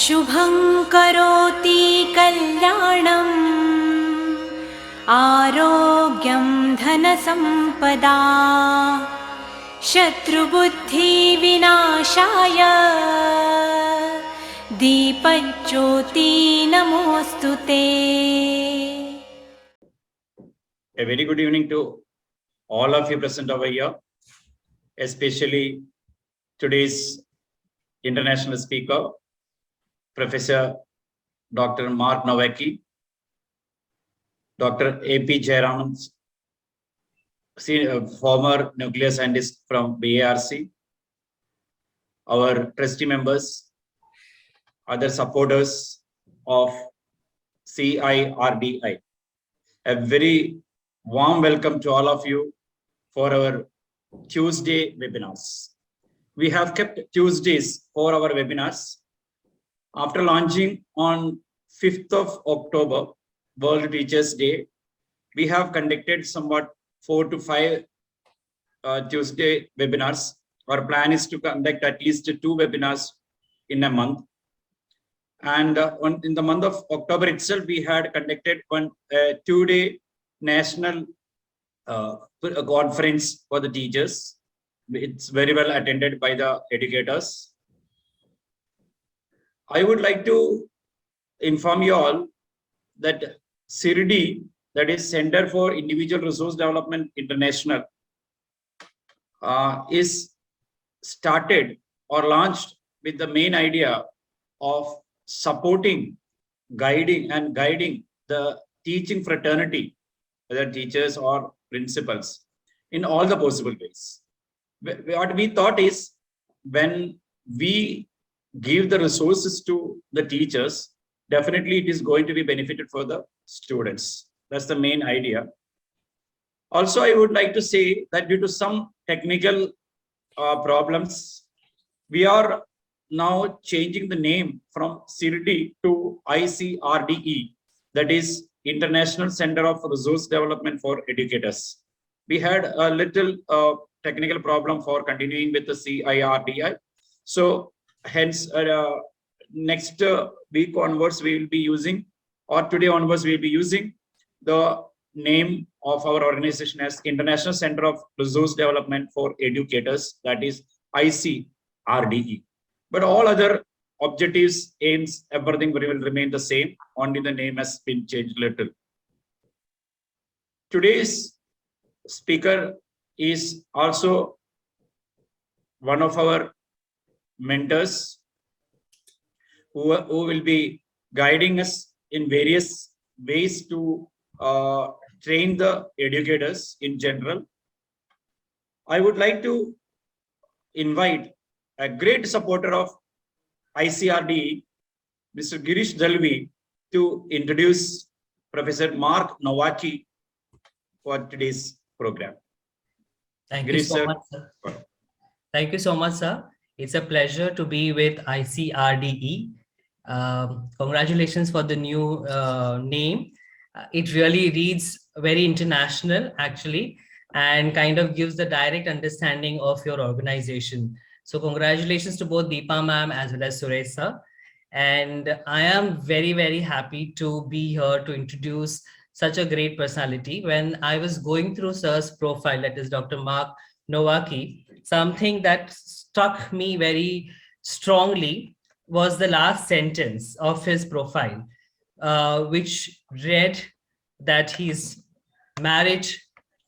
शुभं करोति कल्याणम् आरोग्यं धनसम्पदा शत्रुबुद्धिविनाशाय Deepjyoti नमोऽस्तुते। A very good evening to all of you present over here, especially today's international speaker, Professor Dr. Mark Nowaki, Dr. A.P. Jayaraman, former nuclear scientist from BARC, our trustee members, other supporters of CIRDE. A very warm welcome to all of you for our Tuesday webinars. We have kept Tuesdays for our webinars. After launching on 5th of October, World Teachers' Day, we have conducted somewhat 4 to 5 Tuesday webinars. Our plan is to conduct at least 2 webinars in a month. And in the month of October itself, we had conducted one 2-day national conference for the teachers. It's very well attended by the educators. I would like to inform you all that CRDE, that is Center for Individual Resource Development International, is started or launched with the main idea of supporting, guiding the teaching fraternity, whether teachers or principals, in all the possible ways. What we thought is, when we give the resources to the teachers, definitely it is going to be benefited for the students. That's the main idea. Also, I would like to say that due to some technical problems, we are now changing the name from CRDE to ICRDE, that is International Center of Resource Development for Educators. We had a little technical problem for continuing with the CIRDE. So hence, next week onwards, we will be using, or today onwards, we will be using the name of our organization as International Center of Resource Development for Educators, that is ICRDE. But all other objectives, aims, everything will remain the same, only the name has been changed a little. Today's speaker is also one of our mentors who will be guiding us in various ways to train the educators in general. I would like to invite a great supporter of ICRDE, Mr. Girish Dalvi, to introduce Professor Mark Nowaki for today's program. Thank you so much, sir. Thank you so much, sir. It's a pleasure to be with ICRDE. Congratulations for the new name. It really reads very international, actually, and kind of gives the direct understanding of your organization. So congratulations to both Deepa ma'am as well as Suresh sir. And I am very, very happy to be here to introduce such a great personality. When I was going through sir's profile, that is Dr. Mark Nowaki, something that struck me very strongly was the last sentence of his profile, which read that he's married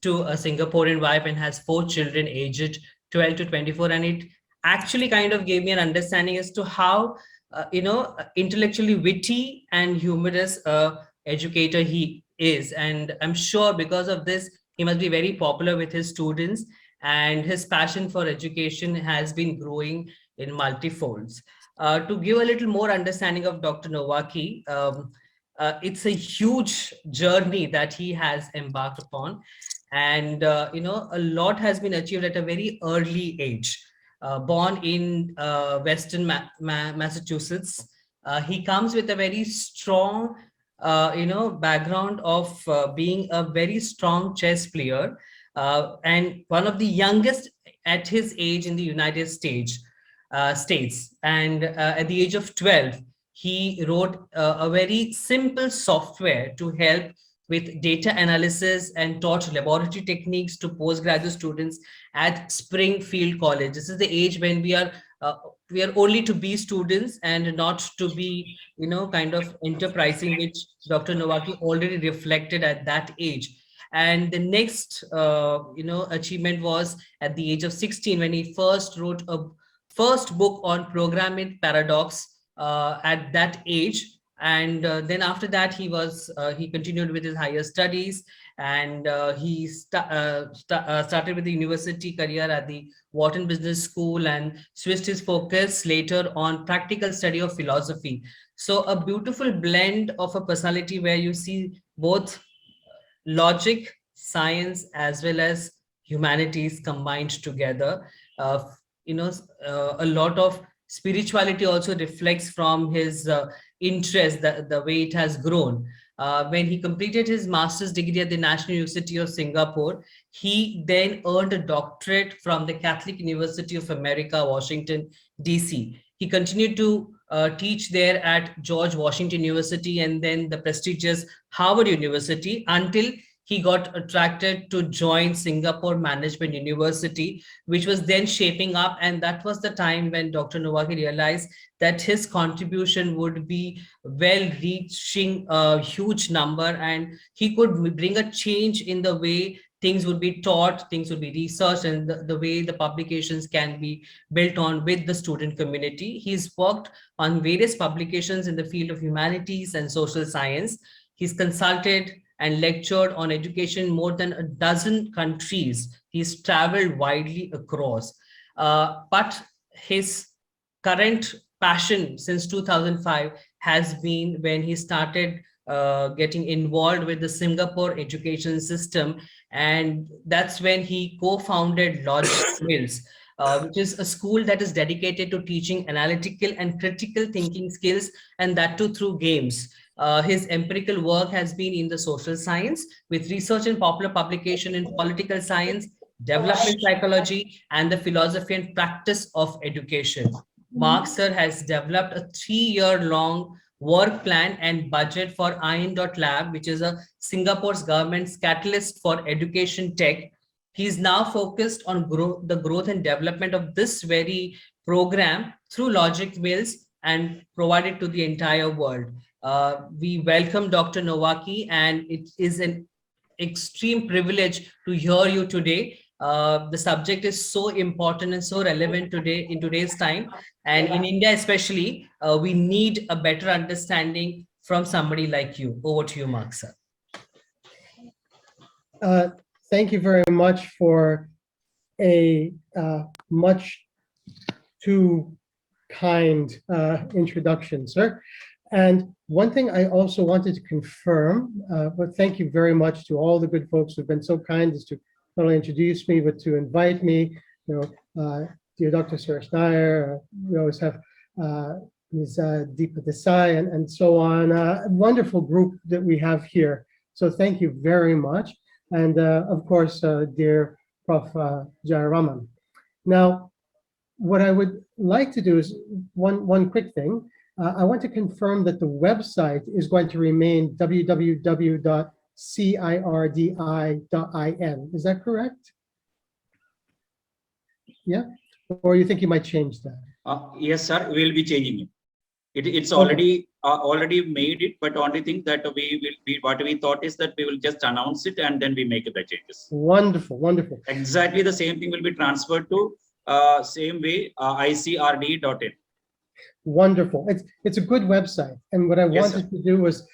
to a Singaporean wife and has 4 children aged 12 to 24. And it actually kind of gave me an understanding as to how, intellectually witty and humorous educator he is. And I'm sure because of this, he must be very popular with his students, and his passion for education has been growing in multifolds. To give a little more understanding of Dr. Nowaki, it's a huge journey that he has embarked upon. And, a lot has been achieved at a very early age. Born in Western Massachusetts, he comes with a very strong, background of being a very strong chess player, and one of the youngest at his age in the United States. And at the age of 12, he wrote a very simple software to help with data analysis and taught laboratory techniques to postgraduate students at Springfield College. This is the age when we are only to be students and not to be, kind of enterprising, which Dr. Nowaki already reflected at that age. And the next, achievement was at the age of 16 when he first wrote a first book on programming paradox at that age. And then after that, he continued with his higher studies, and he started with the university career at the Wharton Business School and switched his focus later on practical study of philosophy. So a beautiful blend of a personality where you see both logic, science, as well as humanities combined together. Uh, a lot of spirituality also reflects from his interest, the way it has grown. When he completed his master's degree at the National University of Singapore, he then earned a doctorate from the Catholic University of America, Washington, D.C. He continued to teach there at George Washington University and then the prestigious Harvard University until he got attracted to join Singapore Management University, which was then shaping up. And that was the time when Dr. Nowaki realized that his contribution would be well reaching a huge number, and he could bring a change in the way things would be taught, things would be researched, and the way the publications can be built on with the student community. He's worked on various publications in the field of humanities and social science. He's consulted and lectured on education in more than a dozen countries. He's traveled widely across. But his current passion since 2005 has been when he started getting involved with the Singapore education system. And that's when he co-founded 𝐿ogic, which is a school that is dedicated to teaching analytical and critical thinking skills, and that too through games. His empirical work has been in the social science with research and popular publication in political science, development psychology, and the philosophy and practice of education. Mark sir has developed a 3-year-long work plan and budget for 𝐼𝐴N.Lab, which is a Singapore's government's catalyst for education tech. He's now focused on the growth and development of this very program through 𝐿ogic Wheels and provide it to the entire world. We welcome Dr. Nowaki, and it is an extreme privilege to hear you today. The subject is so important and so relevant today in today's time, and in India especially, we need a better understanding from somebody like you. Over to you, Mark sir. Thank you very much for a much too kind introduction, sir. And one thing I also wanted to confirm, but thank you very much to all the good folks who've been so kind as to not only introduce me, but to invite me. Dear Dr. Suresh Nair, we always have Ms. Deepa Desai and so on. A wonderful group that we have here. So thank you very much. And of course, dear Prof. Jayaraman. Now, what I would like to do is one quick thing. I want to confirm that the website is going to remain www.CIRDI.IN. Is that correct? Yeah? Or you think you might change that? Yes, sir. We will be changing it. It's already made it, but only thing that what we thought is that we will just announce it and then we make the changes. Wonderful, wonderful. Exactly the same thing will be transferred to same way ICRDE.in. Wonderful. It's a good website. And what I wanted to do was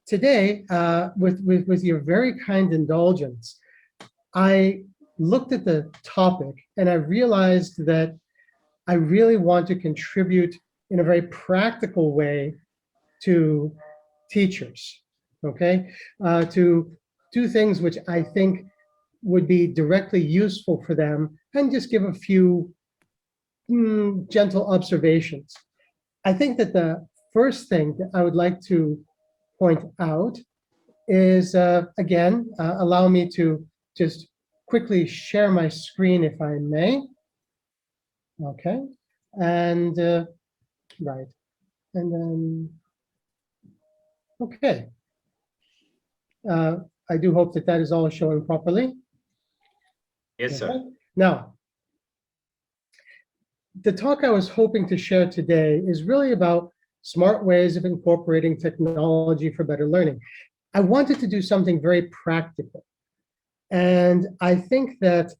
today, with your very kind indulgence, I looked at the topic and I realized that I really want to contribute in a very practical way to teachers, okay? To do things which I think would be directly useful for them and just give a few gentle observations. I think that the first thing that I would like to point out is, again, allow me to just quickly share my screen if I may. Okay, and right, And then, okay. I do hope that that is all showing properly. Yes, sir. Okay. Now, the talk I was hoping to share today is really about smart ways of incorporating technology for better learning. I wanted to do something very practical. And I think that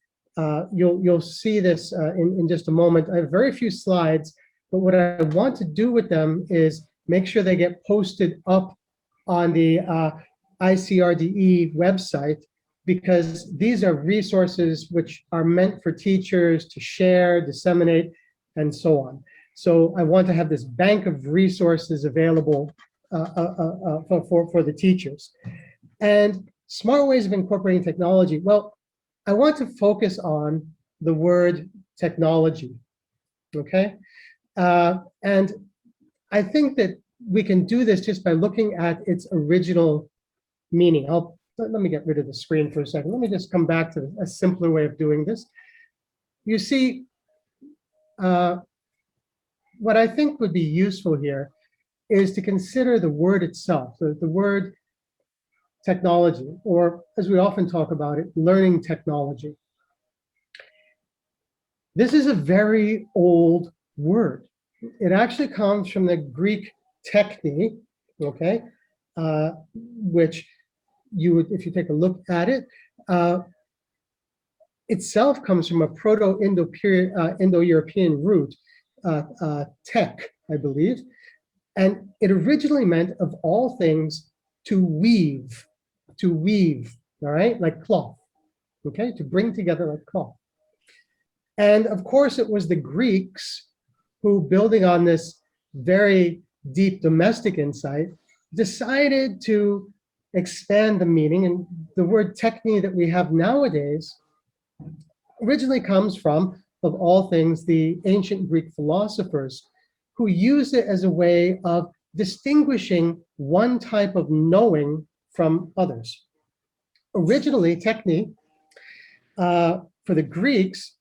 you'll see this in just a moment. I have very few slides, but what I want to do with them is make sure they get posted up on the ICRDE website, because these are resources which are meant for teachers to share, disseminate, and so on. So I want to have this bank of resources available for the teachers. And smart ways of incorporating technology. Well, I want to focus on the word technology, okay? And I think that we can do this just by looking at its original meaning. Let me get rid of the screen for a second. Let me just come back to a simpler way of doing this. You see, what I think would be useful here is to consider the word itself, the word technology, or as we often talk about it, learning technology. This is a very old word. It actually comes from the Greek techne, okay, which you would, if you take a look at it, itself comes from a Proto-Indo-European root, tech, I believe, and it originally meant, of all things, to weave, all right, like cloth, okay, to bring together like cloth. And of course, it was the Greeks who, building on this very deep domestic insight, decided to expand the meaning. And the word techne that we have nowadays originally comes from, of all things, the ancient Greek philosophers, who used it as a way of distinguishing one type of knowing from others. Originally, techne, for the Greeks,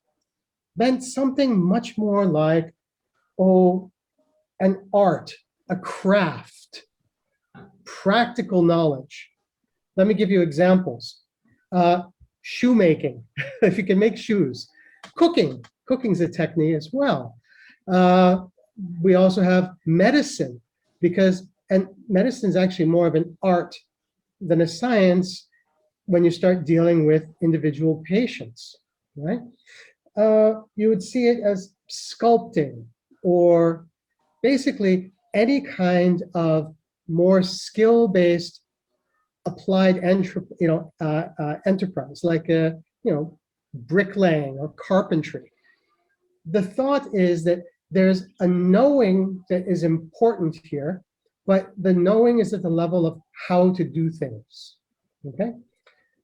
meant something much more like, an art, a craft, practical knowledge. Let me give you examples. Shoemaking, if you can make shoes. Cooking's a technique as well. We also have medicine, and medicine is actually more of an art than a science when you start dealing with individual patients, right? You would see it as sculpting, or basically any kind of more skill-based applied enterprise, like bricklaying or carpentry. The thought is that there's a knowing that is important here, but the knowing is at the level of how to do things, okay?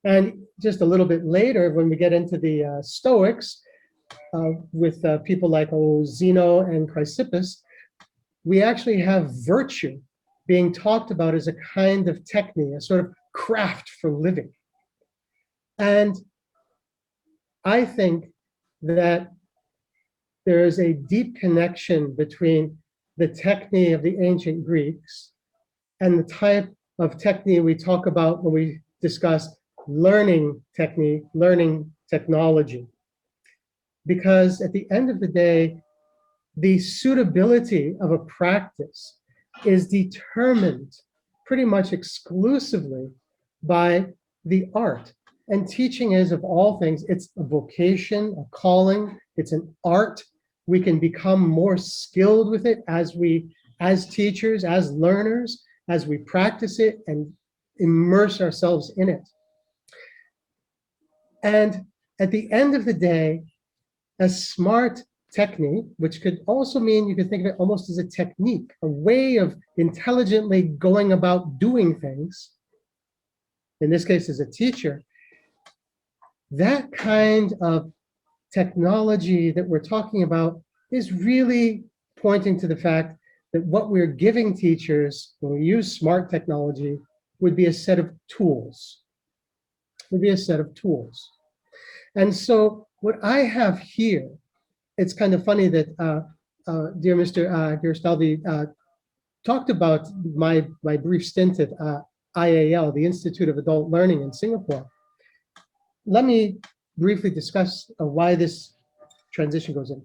And just a little bit later, when we get into the Stoics, with people like Zeno and Chrysippus, we actually have virtue being talked about as a kind of technique, a sort of craft for living. And I think that there is a deep connection between the technique of the ancient Greeks and the type of technique we talk about when we discuss learning technique, learning technology. Because at the end of the day, the suitability of a practice is determined pretty much exclusively by the art. And teaching is, of all things, it's a vocation, a calling, it's an art. We can become more skilled with it as teachers, as learners, as we practice it and immerse ourselves in it. And at the end of the day, a smart technique, which could also mean, you could think of it almost as a technique, a way of intelligently going about doing things, in this case as a teacher, that kind of technology that we're talking about is really pointing to the fact that what we're giving teachers when we use smart technology would be a set of tools, And so what I have here, it's kind of funny that dear Mr. Ghostalvi talked about my brief stint at IAL, the Institute of Adult Learning in Singapore. Let me briefly discuss why this transition goes in.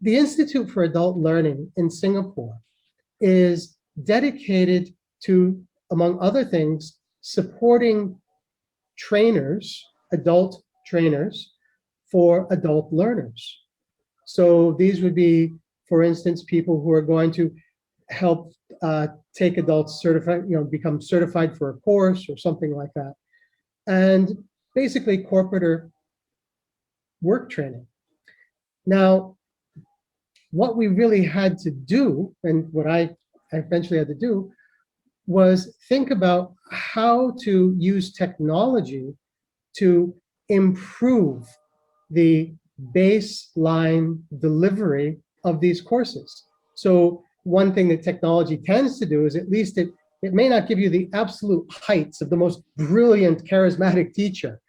The Institute for Adult Learning in Singapore is dedicated to, among other things, supporting trainers, adult trainers, for adult learners. So these would be, for instance, people who are going to help take adults certified, become certified for a course or something like that. And basically corporate or work training. Now, what we really had to do, and what I eventually had to do, was think about how to use technology to improve the baseline delivery of these courses. So one thing that technology tends to do is, at least it may not give you the absolute heights of the most brilliant, charismatic teacher,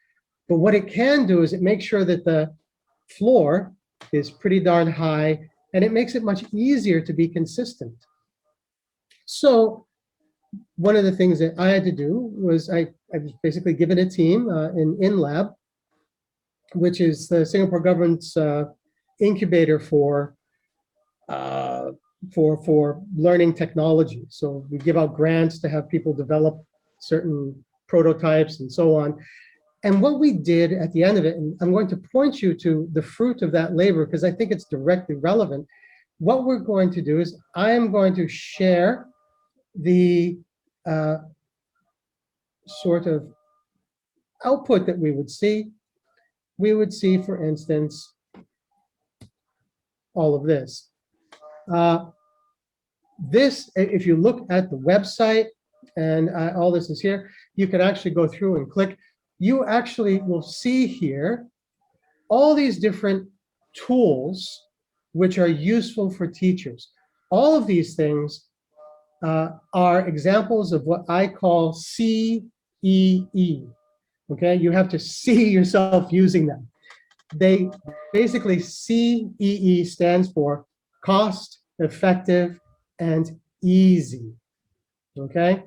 but what it can do is it makes sure that the floor is pretty darn high, and it makes it much easier to be consistent. So one of the things that I had to do was I was basically given a team in InLab, which is the Singapore government's incubator for learning technology. So we give out grants to have people develop certain prototypes and so on. And what we did at the end of it, and I'm going to point you to the fruit of that labor because I think it's directly relevant. What we're going to do is I am going to share the sort of output that we would see. We would see, for instance, all of this. This, if you look at the website, and all this is here, you can actually go through and click. You actually will see here all these different tools which are useful for teachers. All of these things are examples of what I call CEE. Okay, you have to see yourself using them. They basically, CEE stands for cost, effective, and easy. Okay,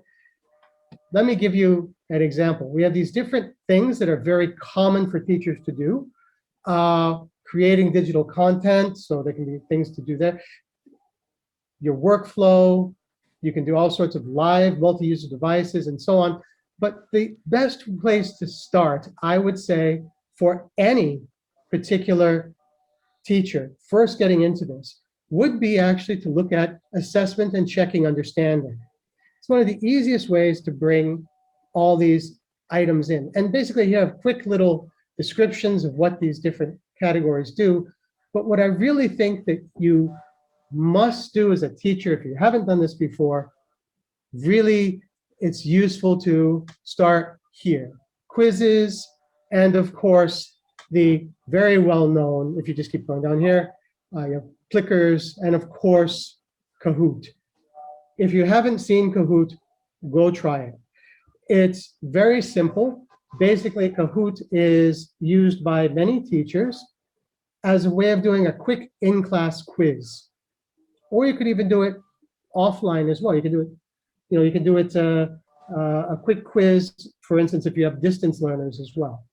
let me give you an example. We have these different things that are very common for teachers to do. Creating digital content, so there can be things to do there. Your workflow, you can do all sorts of live multi-user devices and so on. But the best place to start, I would say, for any particular teacher first getting into this, would be actually to look at assessment and checking understanding. It's one of the easiest ways to bring all these items in. And basically you have quick little descriptions of what these different categories do. But what I really think that you must do as a teacher, if you haven't done this before, really it's useful to start here. Quizzes, and of course, the very well-known, if you just keep going down here, you have clickers, and of course, Kahoot. If you haven't seen Kahoot, go try it. It's very simple. Basically, Kahoot is used by many teachers as a way of doing a quick in-class quiz. Or you could even do it offline as well. You can do it, you can do it a quick quiz, for instance, if you have distance learners as well.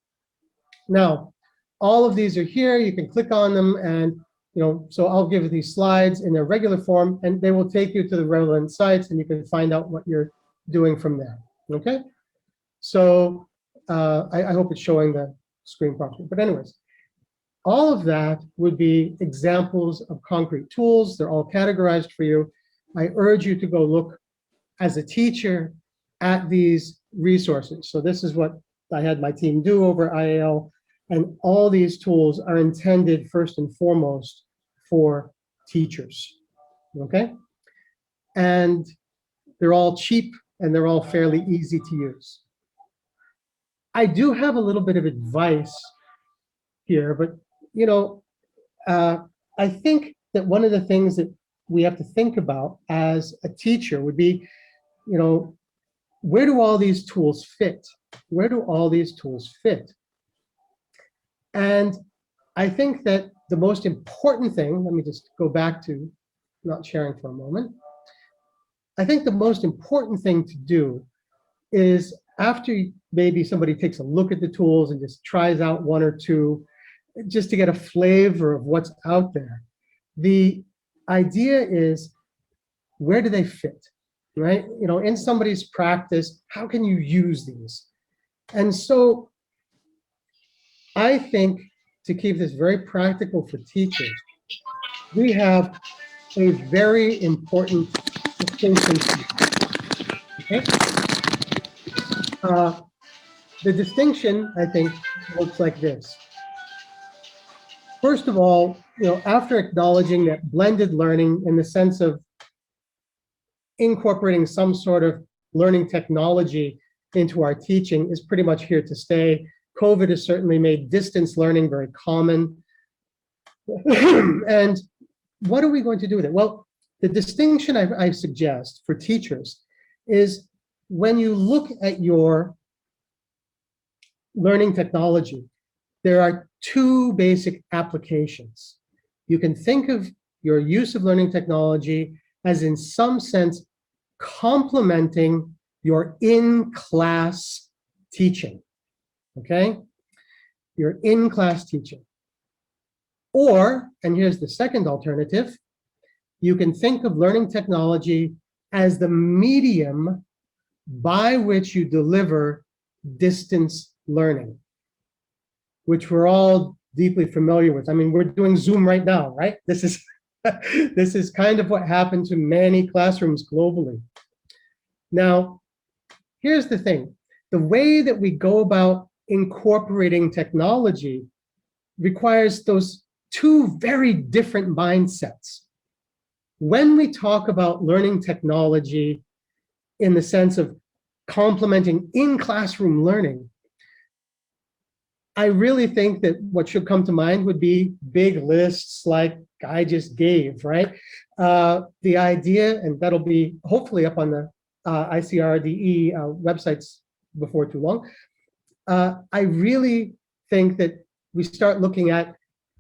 Now, all of these are here. You can click on them, and so I'll give you these slides in their regular form, and they will take you to the relevant sites, and you can find out what you're doing from there. Okay, so I hope it's showing the screen properly. But anyways, all of that would be examples of concrete tools. They're all categorized for you. I urge you to go look as a teacher at these resources. So this is what I had my team do over IAL, and all these tools are intended first and foremost for teachers, okay? And they're all cheap and they're all fairly easy to use. I do have a little bit of advice here, but I think that one of the things that we have to think about as a teacher would be, where do all these tools fit? Where do all these tools fit? And I think that the most important thing, let me just go back to not sharing for a moment. I think the most important thing to do is after maybe somebody takes a look at the tools and just tries out one or two, just to get a flavor of what's out there. The idea is, where do they fit, right? You know, in somebody's practice, how can you use these? And so I think, to keep this very practical for teachers, we have a very important distinction. Okay? The distinction, I think, looks like this. First of all, you know, after acknowledging that blended learning in the sense of incorporating some sort of learning technology into our teaching is pretty much here to stay. COVID has certainly made distance learning very common. And what are we going to do with it? Well, the distinction I suggest for teachers is, when you look at your learning technology, there are two basic applications. You can think of your use of learning technology as, in some sense, complementing your in-class teaching, okay? Your in-class teaching. Or, and here's the second alternative, you can think of learning technology as the medium by which you deliver distance learning, which we're all deeply familiar with. I mean, we're doing Zoom right now, right? This is this is kind of what happened to many classrooms globally. Now, here's the thing. The way that we go about incorporating technology requires those two very different mindsets. When we talk about learning technology in the sense of complementing in-classroom learning, I really think that what should come to mind would be big lists like I just gave, right? The idea, and that'll be hopefully up on the ICRDE websites before too long. I really think that we start looking at,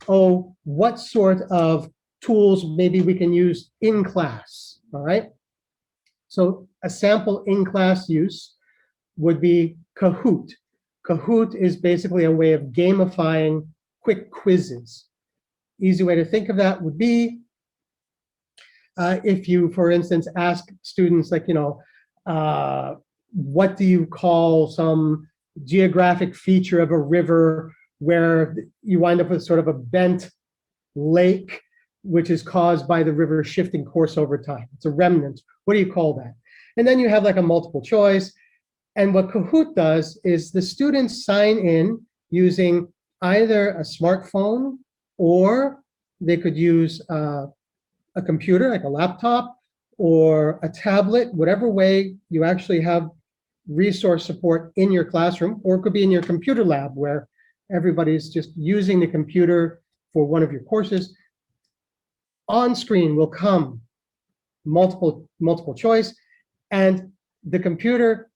oh, what sort of tools maybe we can use in class, all right? So a sample in-class use would be Kahoot. Kahoot is basically a way of gamifying quick quizzes. Easy way to think of that would be if you, for instance, ask students, like, you know, what do you call some geographic feature of a river where you wind up with sort of a bent lake, which is caused by the river shifting course over time. It's a remnant. What do you call that? And then you have like a multiple choice. And what Kahoot does is the students sign in using either a smartphone, or they could use a computer, like a laptop, or a tablet, whatever way you actually have resource support in your classroom, or it could be in your computer lab where everybody's just using the computer for one of your courses. On screen will come multiple choice, and the computer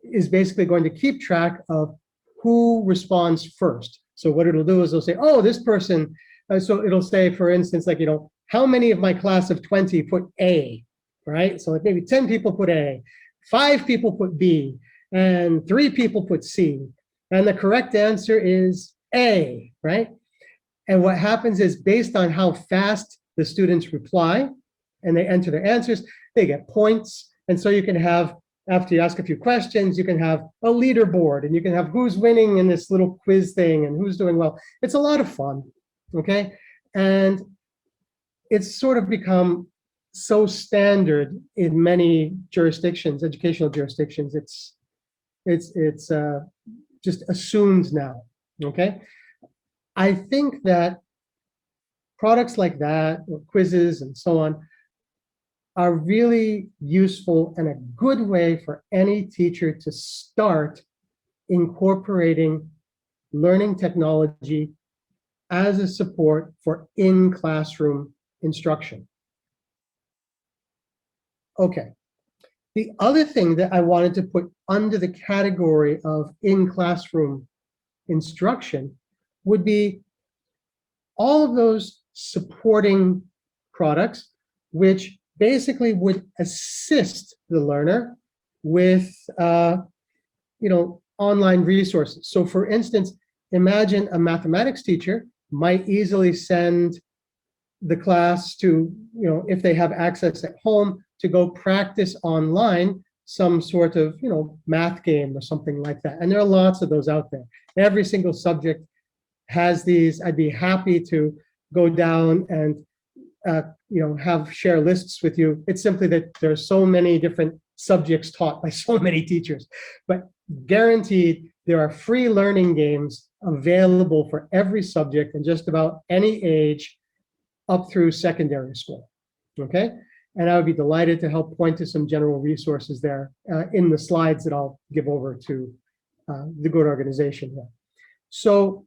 is basically going to keep track of who responds first. So what it'll do is it'll say, oh, this person, so it'll say, for instance, like, you know, how many of my class of 20 put A, right? So like maybe 10 people put A, 5 people put B, and 3 people put C. And the correct answer is A, right? And what happens is, based on how fast the students reply and they enter their answers, they get points. And so you can have, after you ask a few questions, you can have a leaderboard, and you can have who's winning in this little quiz thing and who's doing well. It's a lot of fun, okay? And it's sort of become so standard in many jurisdictions, educational jurisdictions. It's just assumed now, okay? I think that products like that, or quizzes and so on, are really useful and a good way for any teacher to start incorporating learning technology as a support for in-classroom instruction. Okay. The other thing that I wanted to put under the category of in-classroom instruction would be all of those supporting products which basically would assist the learner with online resources. So for instance, imagine a mathematics teacher might easily send the class to, if they have access at home, to go practice online some sort of, math game or something like that. And there are lots of those out there. Every single subject has these. I'd be happy to go down and, share lists with you. It's simply that there are so many different subjects taught by so many teachers. But guaranteed, there are free learning games available for every subject and just about any age up through secondary school, okay? And I would be delighted to help point to some general resources there in the slides that I'll give over to the good organization here. So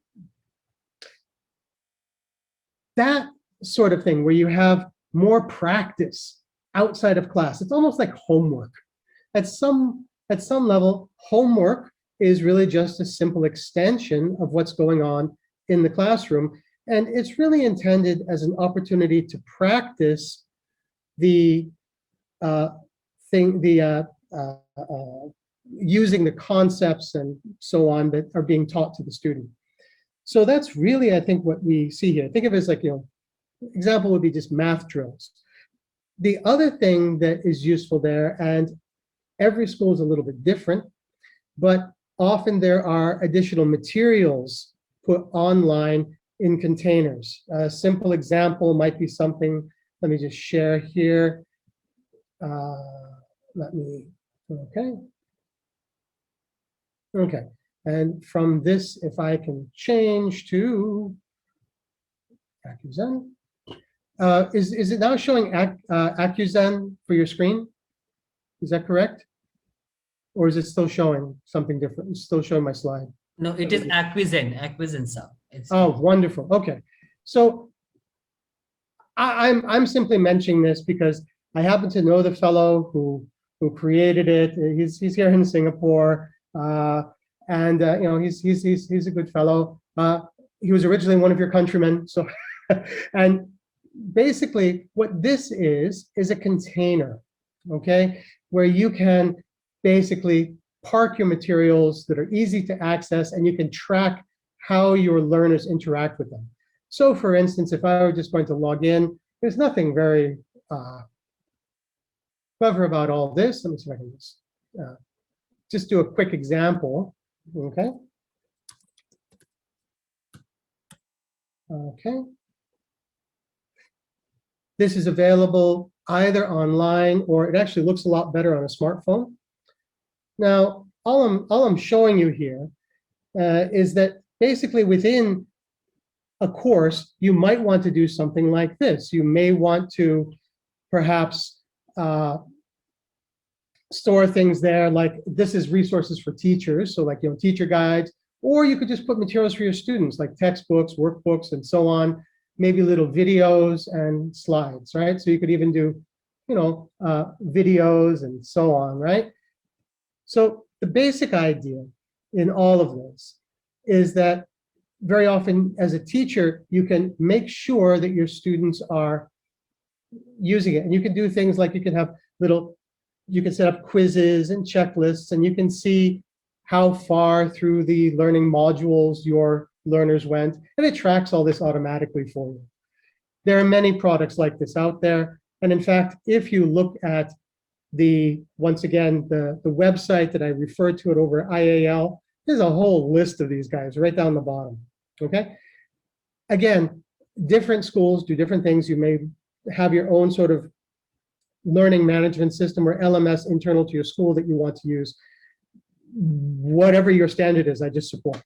that sort of thing where you have more practice outside of class, it's almost like homework. At some level, homework is really just a simple extension of what's going on in the classroom. And it's really intended as an opportunity to practice the using the concepts and so on that are being taught to the student. So that's really, I think, what we see here. Think of it as like, example would be just math drills. The other thing that is useful there, and every school is a little bit different, but often there are additional materials put online in containers. A simple example might be something, let me just share here. Okay. And from this, if I can change to 𝐂𝐽𝐬𝐴N. Is it now showing 𝐂𝐽𝐬𝐴N for your screen? Is that correct? Or is it still showing something different? It's still showing my slide. No, it is 𝐂𝐽𝐬𝐴N, sir. Oh, wonderful. Okay. So I'm simply mentioning this because I happen to know the fellow who created it. He's here in Singapore, and he's a good fellow. He was originally one of your countrymen. So, and basically, what this is a container, okay, where you can basically park your materials that are easy to access, and you can track how your learners interact with them. So for instance, if I were just going to log in, there's nothing very clever about all this. Let me see if I can just do a quick example, okay? Okay. This is available either online, or it actually looks a lot better on a smartphone. Now, all I'm showing you here is that basically within a course, you might want to do something like this. You may want to perhaps store things there, like this is resources for teachers, so like teacher guides, or you could just put materials for your students, like textbooks, workbooks, and so on, maybe little videos and slides, right? So you could even do, videos and so on, right? So the basic idea in all of this is that very often as a teacher, you can make sure that your students are using it. And you can do things like you can have you can set up quizzes and checklists, and you can see how far through the learning modules your learners went, and it tracks all this automatically for you. There are many products like this out there. And in fact, if you look at once again, the website that I referred to it over IAL, there's a whole list of these guys right down the bottom, okay? Again, different schools do different things. You may have your own sort of learning management system or LMS internal to your school that you want to use. Whatever your standard is, I just support.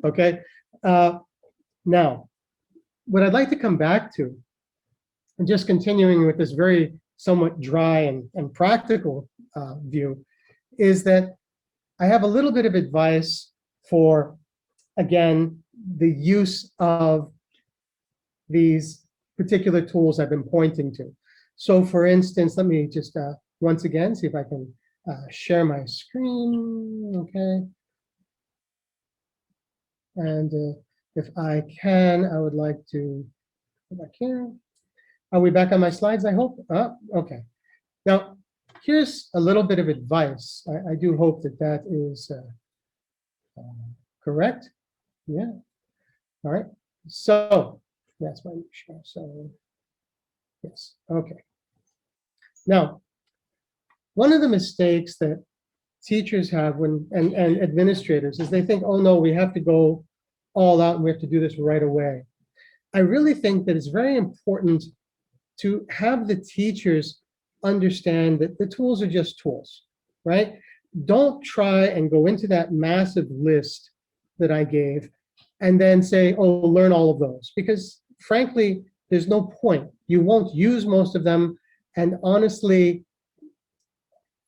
Okay? Now, what I'd like to come back to, and just continuing with this very somewhat dry and practical view, is that I have a little bit of advice for, again, the use of these particular tools I've been pointing to. So for instance, let me just once again see if I can share my screen, okay? And if I can, I would like to go back here. Are we back on my slides, I hope? Okay. Now, here's a little bit of advice. I do hope that that is correct. Yeah. All right. So that's my share. So yes. Okay. Now, one of the mistakes that teachers have and administrators is they think, oh no, we have to go all out and we have to do this right away. I really think that it's very important to have the teachers understand that the tools are just tools, right? Don't try and go into that massive list that I gave and then say, oh, learn all of those, because frankly, there's no point. You won't use most of them. And honestly,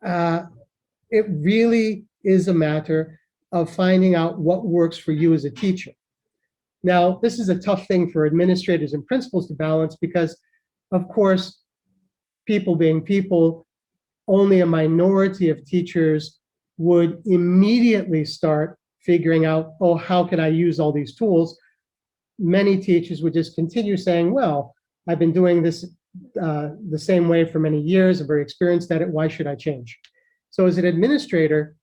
it really is a matter of finding out what works for you as a teacher. Now, this is a tough thing for administrators and principals to balance because, of course, people being people, only a minority of teachers would immediately start figuring out, oh, how can I use all these tools? Many teachers would just continue saying, well, I've been doing this the same way for many years. I'm very experienced at it. Why should I change? So as an administrator,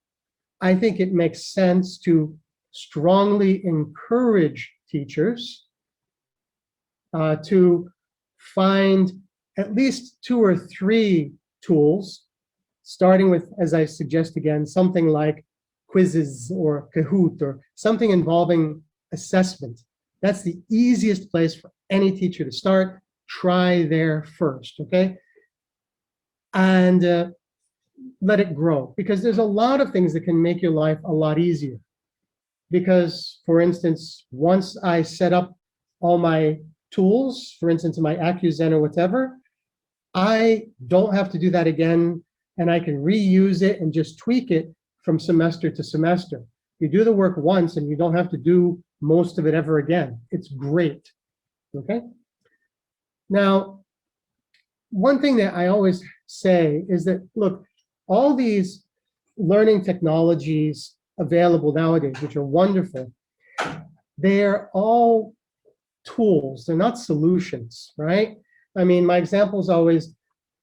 I think it makes sense to strongly encourage teachers to find at least 2 or 3 tools, starting with, as I suggest again, something like quizzes or Kahoot or something involving assessment. That's the easiest place for any teacher to start. Try there first, okay? And let it grow, because there's a lot of things that can make your life a lot easier. Because, for instance, once I set up all my tools, for instance, my 𝐒𝐭𝐲𝐬 or whatever, I don't have to do that again, and I can reuse it and just tweak it from semester to semester. You do the work once and you don't have to do most of it ever again. It's great, okay? Now, one thing that I always say is that, look, all these learning technologies available nowadays, which are wonderful, they're all tools. They're not solutions, right? I mean, my example is always,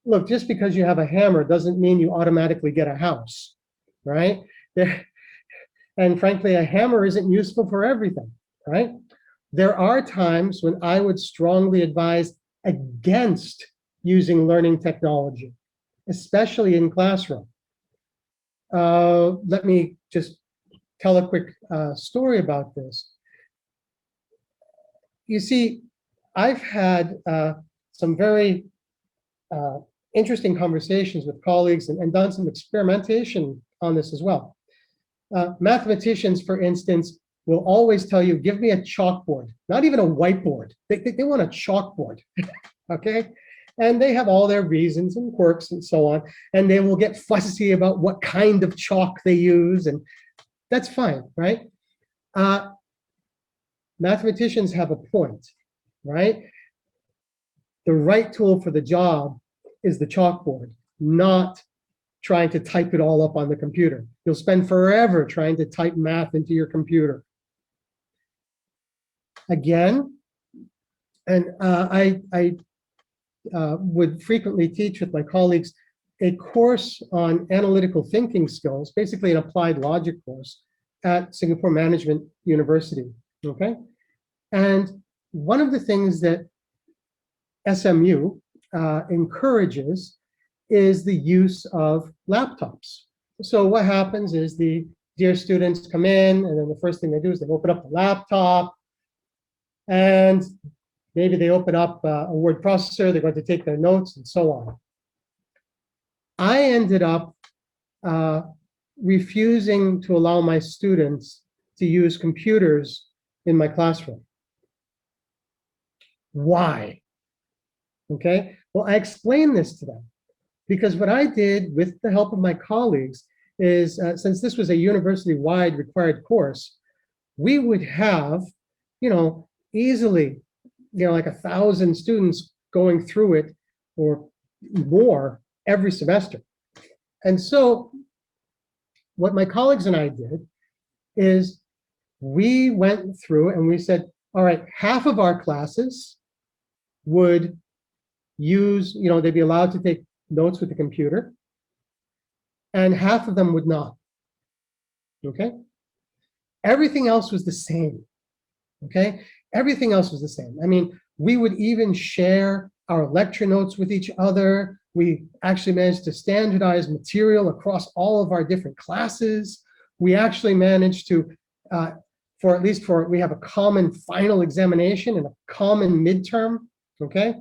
look, just because you have a hammer doesn't mean you automatically get a house, right? And frankly, a hammer isn't useful for everything, right? There are times when I would strongly advise against using learning technology, especially in classroom. Let me just tell a quick story about this. You see, I've had some very interesting conversations with colleagues and done some experimentation on this as well. Mathematicians, for instance, will always tell you, give me a chalkboard, not even a whiteboard. They want a chalkboard, okay? And they have all their reasons and quirks and so on, and they will get fussy about what kind of chalk they use, and that's fine, right? Mathematicians have a point, right? The right tool for the job is the chalkboard, not trying to type it all up on the computer. You'll spend forever trying to type math into your computer. Again, and I would frequently teach with my colleagues a course on analytical thinking skills, basically an applied logic course at Singapore Management University, okay? And one of the things that SMU encourages is the use of laptops. So what happens is the dear students come in, and then the first thing they do is they open up the laptop, and maybe they open up a word processor, they're going to take their notes and so on. I ended up refusing to allow my students to use computers in my classroom. Why? Okay, well, I explained this to them because what I did with the help of my colleagues is, since this was a university-wide required course, we would have, easily, like 1,000 students going through it or more every semester. And so what my colleagues and I did is we went through and we said, all right, half of our classes would use, they'd be allowed to take notes with the computer, and half of them would not. Okay? Everything else was the same. Okay? Everything else was the same. I mean, we would even share our lecture notes with each other. We actually managed to standardize material across all of our different classes. We actually managed to, we have a common final examination and a common midterm, okay,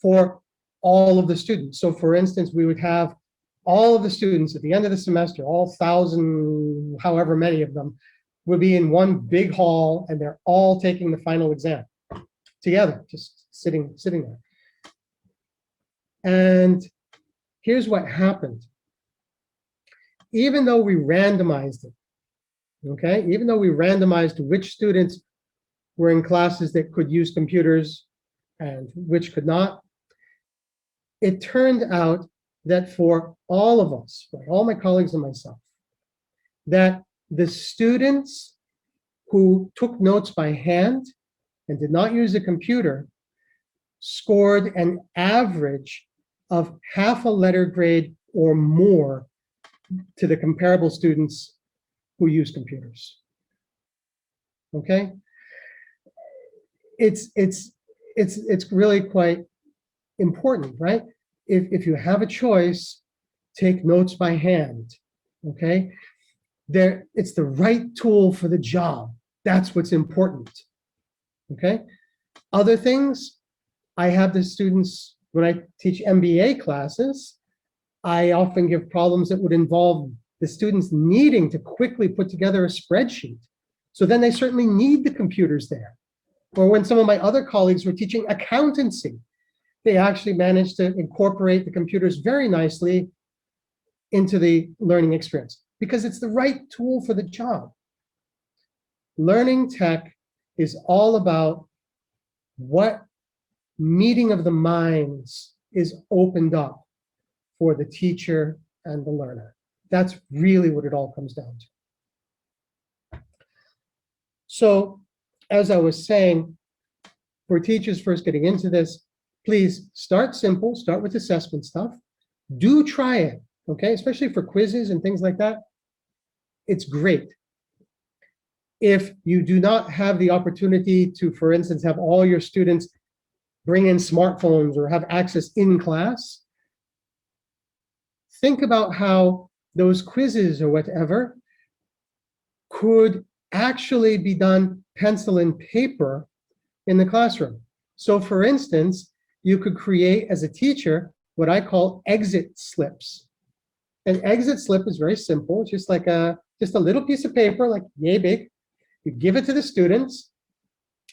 for all of the students. So for instance, we would have all of the students at the end of the semester, all 1,000, however many of them, would be in one big hall, and they're all taking the final exam together, just sitting there. And here's what happened. Even though we randomized it, okay, even though we randomized which students were in classes that could use computers and which could not, it turned out that for all of us, for all my colleagues and myself, that the students who took notes by hand and did not use a computer scored an average of half a letter grade or more to the comparable students who use computers. Okay? It's really quite important, right? If you have a choice, take notes by hand, okay? It's the right tool for the job. That's what's important, okay? Other things, I have the students, when I teach MBA classes, I often give problems that would involve the students needing to quickly put together a spreadsheet. So then they certainly need the computers there. Or when some of my other colleagues were teaching accountancy, they actually managed to incorporate the computers very nicely into the learning experience because it's the right tool for the job. Learning tech is all about what meeting of the minds is opened up for the teacher and the learner. That's really what it all comes down to. So, as I was saying, for teachers first getting into this, please start simple, start with assessment stuff. Do try it, okay? Especially for quizzes and things like that. It's great. If you do not have the opportunity to, for instance, have all your students bring in smartphones or have access in class, think about how those quizzes or whatever could actually be done pencil and paper in the classroom. So for instance, you could create as a teacher what I call exit slips. An exit slip is very simple. It's just like just a little piece of paper, like yay big. You give it to the students,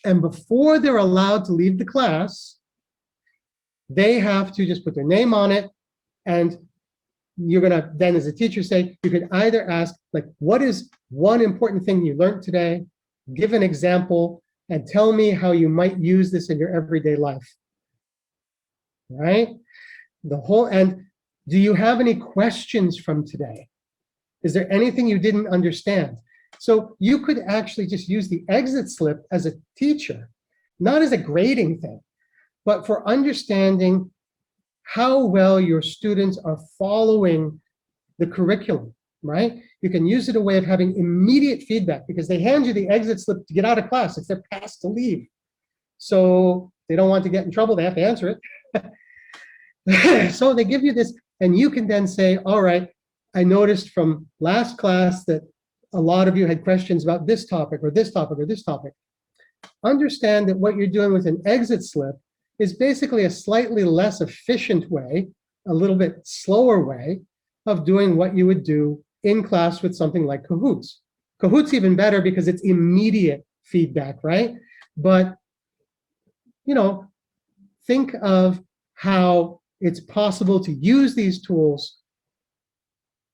and before they're allowed to leave the class, they have to just put their name on it, and you're gonna then, as a teacher, say, you could either ask, like, what is one important thing you learned today? Give an example, and tell me how you might use this in your everyday life. Right? And do you have any questions from today? Is there anything you didn't understand? So you could actually just use the exit slip as a teacher, not as a grading thing, but for understanding how well your students are following the curriculum, right? You can use it a way of having immediate feedback because they hand you the exit slip to get out of class. It's their pass to leave. So they don't want to get in trouble. They have to answer it. So they give you this, and you can then say, all right, I noticed from last class that a lot of you had questions about this topic or this topic or this topic. Understand that what you're doing with an exit slip is basically a slightly less efficient way, a little bit slower way of doing what you would do in class with something like Kahoots. Kahoot's even better because it's immediate feedback, right? But, you know, think of how it's possible to use these tools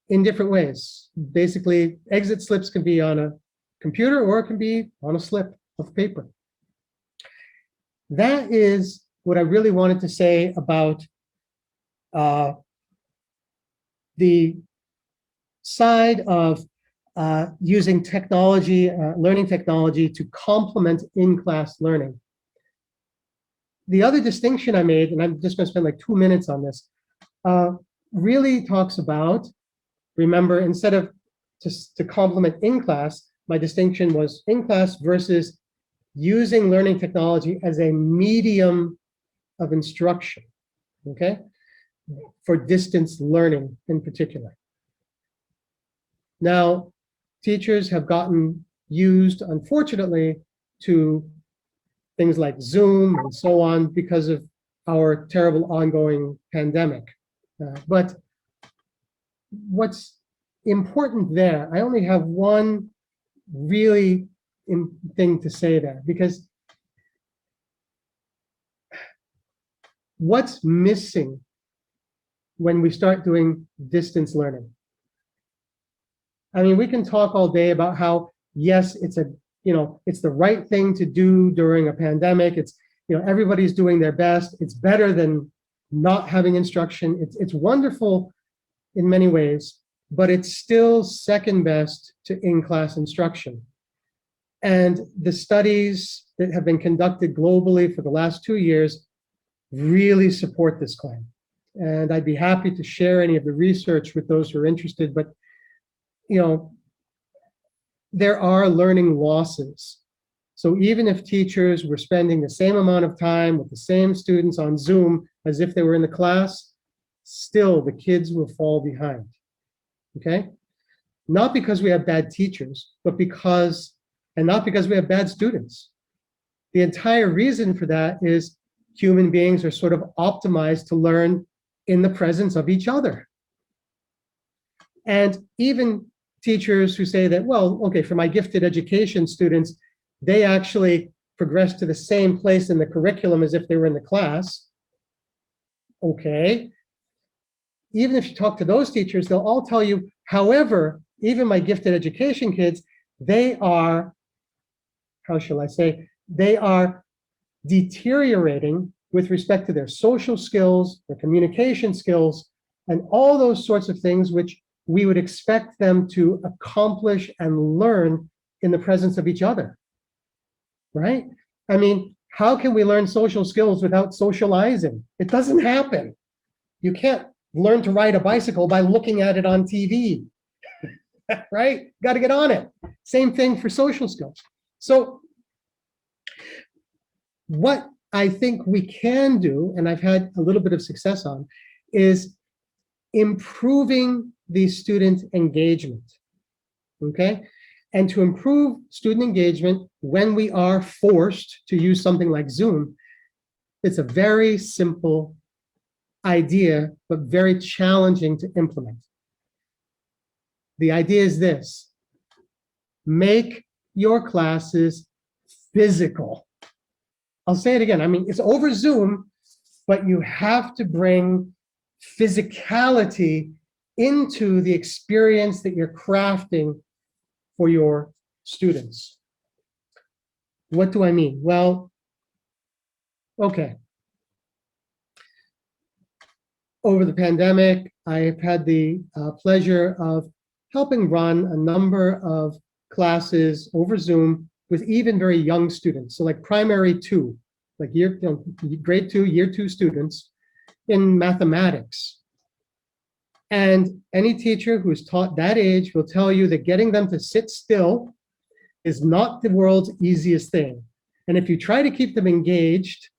in different ways. Basically, exit slips can be on a computer or it can be on a slip of paper. That is what I really wanted to say about the side of using technology, learning technology to complement in-class learning. the other distinction I made, and I'm just going to spend like 2 minutes on this, really talks about, remember, instead of just to complement in class, my distinction was in class versus using learning technology as a medium of instruction, okay, for distance learning in particular. Now, teachers have gotten used, unfortunately, to things like Zoom and so on because of our terrible ongoing pandemic. But what's important there, I only have one really thing to say there, because what's missing when we start doing distance learning? I mean, we can talk all day about how, yes, it's the right thing to do during a pandemic. It's, everybody's doing their best. It's better than not having instruction. It's wonderful in many ways, but it's still second best to in-class instruction. And the studies that have been conducted globally for the last 2 years really support this claim. And I'd be happy to share any of the research with those who are interested, but there are learning losses. So even if teachers were spending the same amount of time with the same students on Zoom as if they were in the class, still the kids will fall behind, okay? Not because we have bad teachers, but not because we have bad students. The entire reason for that is human beings are sort of optimized to learn in the presence of each other. And even teachers who say that, well, okay, for my gifted education students, they actually progress to the same place in the curriculum as if they were in the class. Okay. Even if you talk to those teachers, they'll all tell you, however, even my gifted education kids, they are, how shall I say, they are deteriorating with respect to their social skills, their communication skills, and all those sorts of things which we would expect them to accomplish and learn in the presence of each other, right? I mean, how can we learn social skills without socializing? It doesn't happen. You can't learn to ride a bicycle by looking at it on TV, right? Got to get on it. Same thing for social skills. So what I think we can do, and I've had a little bit of success on, is improving the student engagement, okay? And to improve student engagement when we are forced to use something like Zoom, it's a very simple idea, but very challenging to implement. The idea is this: make your classes physical. I'll say it again. I mean, it's over Zoom, but you have to bring physicality into the experience that you're crafting for your students. What do I mean? Well, okay. Over the pandemic, I've had the pleasure of helping run a number of classes over Zoom with even very young students. So like primary 2, like grade 2, year 2 students in mathematics. And any teacher who's taught that age will tell you that getting them to sit still is not the world's easiest thing. And if you try to keep them engaged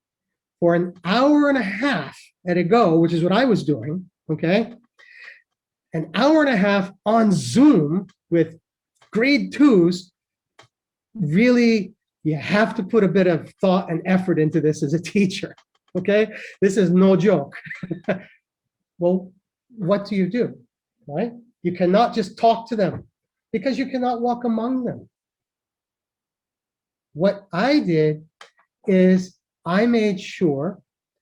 for an hour and a half at a go, which is what I was doing, okay? An hour and a half on Zoom with grade 2s, really, you have to put a bit of thought and effort into this as a teacher, okay? This is no joke. Well, what do you do, right? You cannot just talk to them because you cannot walk among them. What I did is I made sure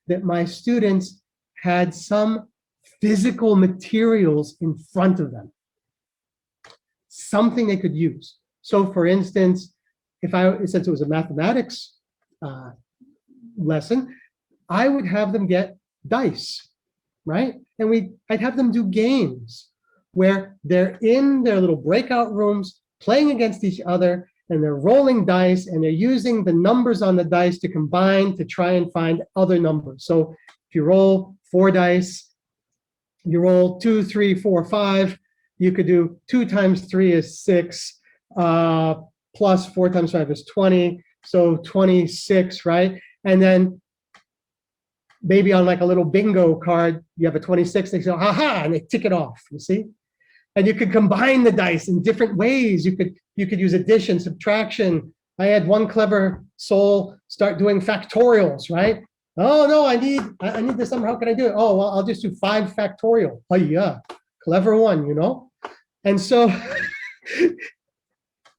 that my students had some physical materials in front of them, something they could use. So for instance, since it was a mathematics lesson, I would have them get dice, right? And I'd have them do games where they're in their little breakout rooms playing against each other, and they're rolling dice, and they're using the numbers on the dice to combine to try and find other numbers. So if you roll 4 dice, you roll 2, 3, 4, 5, you could do 2 times 3 is 6, plus 4 times 5 is 20, so 26, right? And then maybe on like a little bingo card, you have a 26, they say, haha, and they tick it off, you see? And you could combine the dice in different ways. You could use addition, subtraction. I had one clever soul start doing factorials, right? Oh no, I need this number. How can I do it? Oh, well, I'll just do 5 factorial. Oh yeah, clever one, you know? And so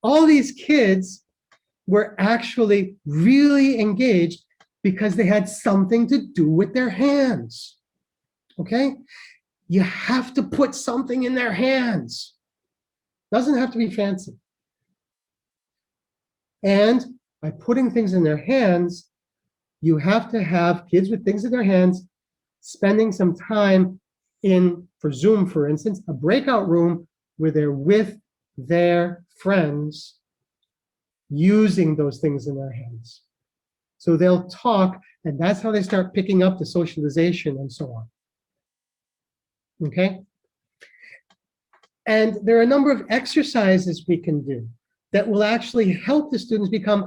all these kids were actually really engaged because they had something to do with their hands, okay? You have to put something in their hands. Doesn't have to be fancy. And by putting things in their hands, you have to have kids with things in their hands spending some time in, for Zoom, for instance, a breakout room where they're with their friends using those things in their hands. So they'll talk, and that's how they start picking up the socialization and so on. Okay? And there are a number of exercises we can do that will actually help the students become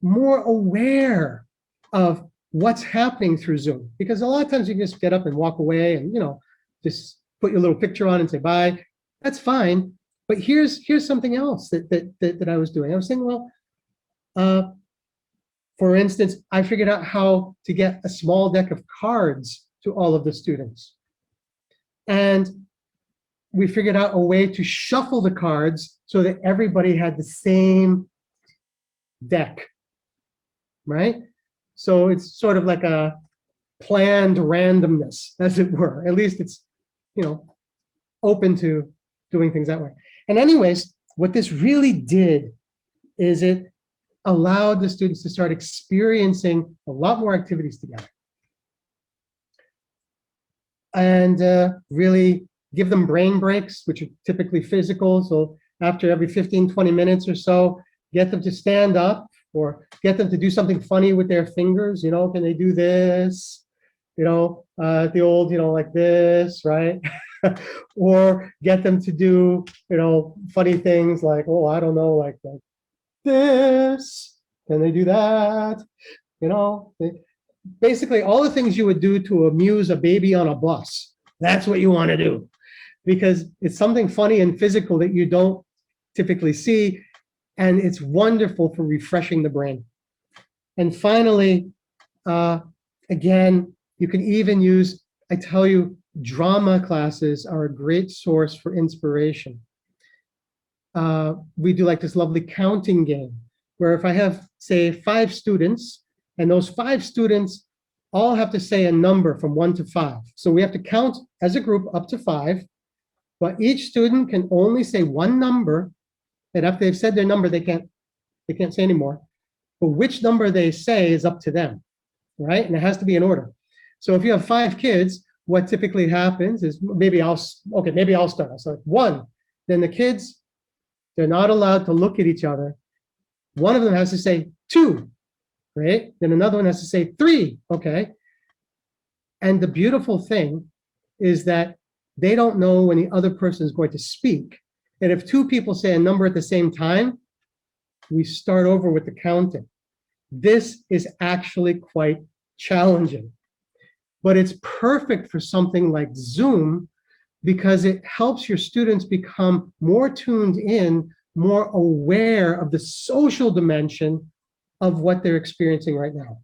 more aware of what's happening through Zoom. Because a lot of times you just get up and walk away and, you know, just put your little picture on and say bye. That's fine. But here's something else that I was doing. I was saying, well, for instance, I figured out how to get a small deck of cards to all of the students. And we figured out a way to shuffle the cards so that everybody had the same deck, right? So it's sort of like a planned randomness, as it were. At least it's, you know, open to doing things that way. And anyways, what this really did is it allowed the students to start experiencing a lot more activities together. And really give them brain breaks, which are typically physical. So after every 15, 20 minutes or so, get them to stand up or get them to do something funny with their fingers. You know, can they do this? You know, the old, you know, like this, right? Or get them to do, you know, funny things like, oh, I don't know, like this. Can they do that? You know, basically all the things you would do to amuse a baby on a bus. That's what you want to do, because it's something funny and physical that you don't typically see, and it's wonderful for refreshing the brain. And finally, again, you can even use, I tell you, drama classes are a great source for inspiration. We do like this lovely counting game, where if I have, say, 5 students, and those 5 students all have to say a number from 1 to 5. So we have to count as a group up to 5, but each student can only say one number, and after they've said their number, they can't say anymore. But which number they say is up to them, right? And it has to be in order. So if you have 5 kids, what typically happens is maybe I'll start. So 1, then the kids, they're not allowed to look at each other. One of them has to say 2, right? Then another one has to say 3, okay? And the beautiful thing is that they don't know when the other person is going to speak. And if 2 people say a number at the same time, we start over with the counting. This is actually quite challenging, but it's perfect for something like Zoom because it helps your students become more tuned in, more aware of the social dimension of what they're experiencing right now,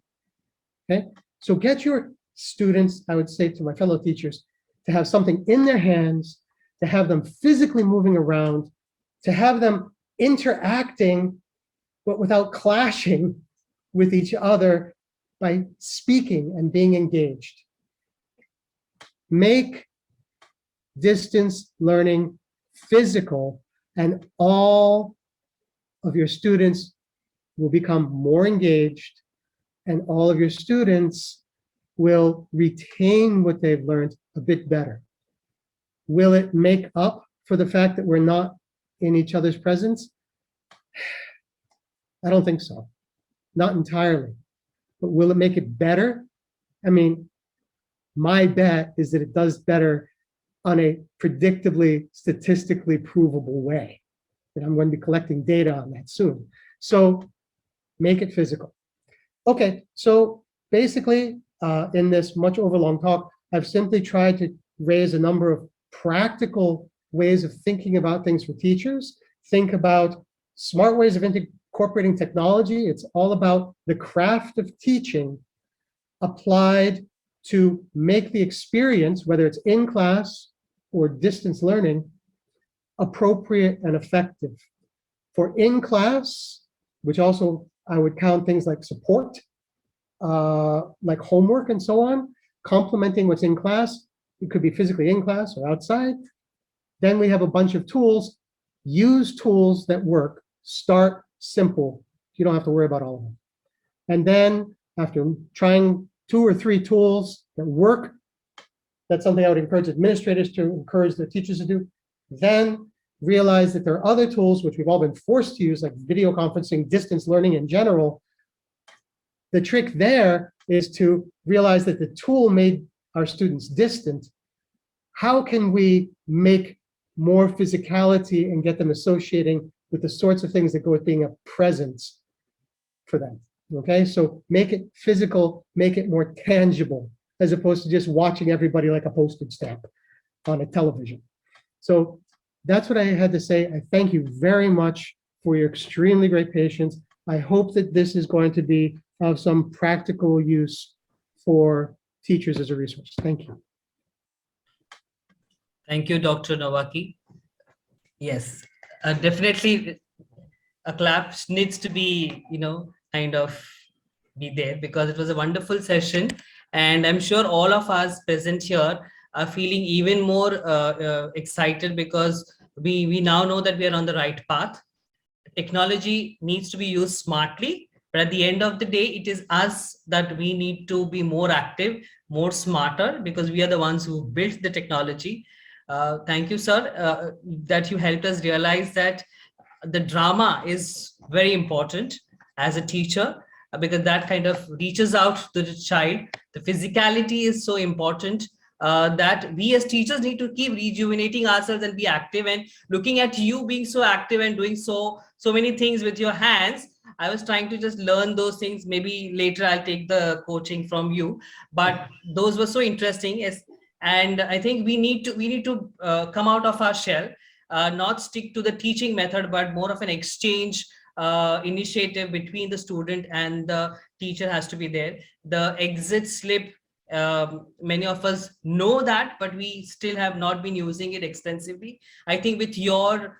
okay? So get your students, I would say to my fellow teachers, to have something in their hands, to have them physically moving around, to have them interacting, but without clashing with each other by speaking and being engaged. Make distance learning physical, and all of your students will become more engaged, and all of your students will retain what they've learned a bit better. Will it make up for the fact that we're not in each other's presence? I don't think so. Not entirely. But will it make it better? I mean, my bet is that it does better on a predictably, statistically provable way. And I'm going to be collecting data on that soon. So make it physical. Okay, so basically, in this much overlong talk, I've simply tried to raise a number of practical ways of thinking about things for teachers. Think about smart ways of incorporating technology. It's all about the craft of teaching applied to make the experience, whether it's in class or distance learning, appropriate and effective. For in class, which also I would count things like support, like homework and so on, complementing what's in class. It could be physically in class or outside. Then we have a bunch of tools. Use tools that work. Start simple. You don't have to worry about all of them. And then after trying 2 or 3 tools that work, that's something I would encourage administrators to encourage their teachers to do. Then realize that there are other tools which we've all been forced to use, like video conferencing, distance learning in general. The trick there is to realize that the tool made our students distant. How can we make more physicality and get them associating with the sorts of things that go with being a presence for them? Okay, so make it physical, make it more tangible, as opposed to just watching everybody like a postage stamp on a television. So that's what I had to say. I thank you very much for your extremely great patience. I hope that this is going to be of some practical use for teachers as a resource. Thank you. Thank you, Dr. Nowaki. Yes, definitely a clap needs to be, kind of be there, because it was a wonderful session. And I'm sure all of us present here are feeling even more excited, because we now know that we are on the right path. Technology needs to be used smartly, but at the end of the day, it is us that we need to be more active, more smarter, because we are the ones who built the technology. Thank you, sir, that you helped us realize that the drama is very important as a teacher, because that kind of reaches out to the child. The physicality is so important, that we as teachers need to keep rejuvenating ourselves and be active. And looking at you being so active and doing so many things with your hands, I was trying to just learn those things. Maybe later I'll take the coaching from you, but those were so interesting. And I think we need to come out of our shell, not stick to the teaching method, but more of an exchange initiative between the student and the teacher has to be there. The exit slip, many of us know that, but we still have not been using it extensively. I think with your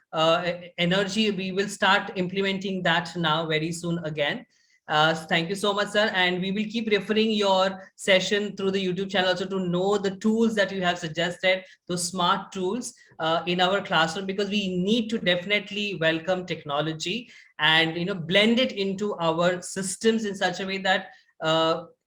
energy, we will start implementing that now very soon again. Thank you so much, sir. And we will keep referring your session through the YouTube channel also to know the tools that you have suggested, those smart tools in our classroom, because we need to definitely welcome technology and blend it into our systems in such a way that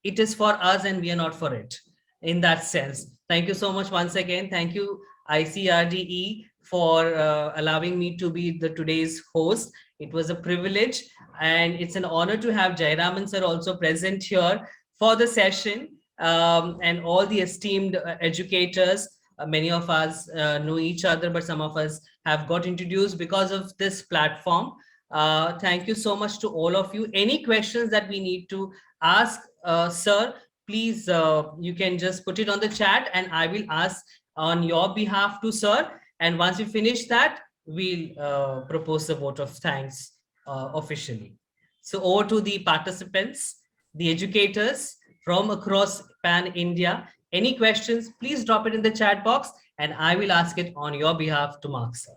it is for us and we are not for it, in that sense. Thank you so much once again. Thank you, ICRDE, for allowing me to be today's host. It was a privilege, and it's an honor to have Jayaraman sir also present here for the session, and all the esteemed educators. Many of us know each other, but some of us have got introduced because of this platform. Thank you so much to all of you. Any questions that we need to ask sir, please, you can just put it on the chat and I will ask on your behalf to sir. And once we finish that, we'll propose the vote of thanks officially. So over to the participants, the educators from across Pan-India. Any questions, please drop it in the chat box and I will ask it on your behalf to Mark sir.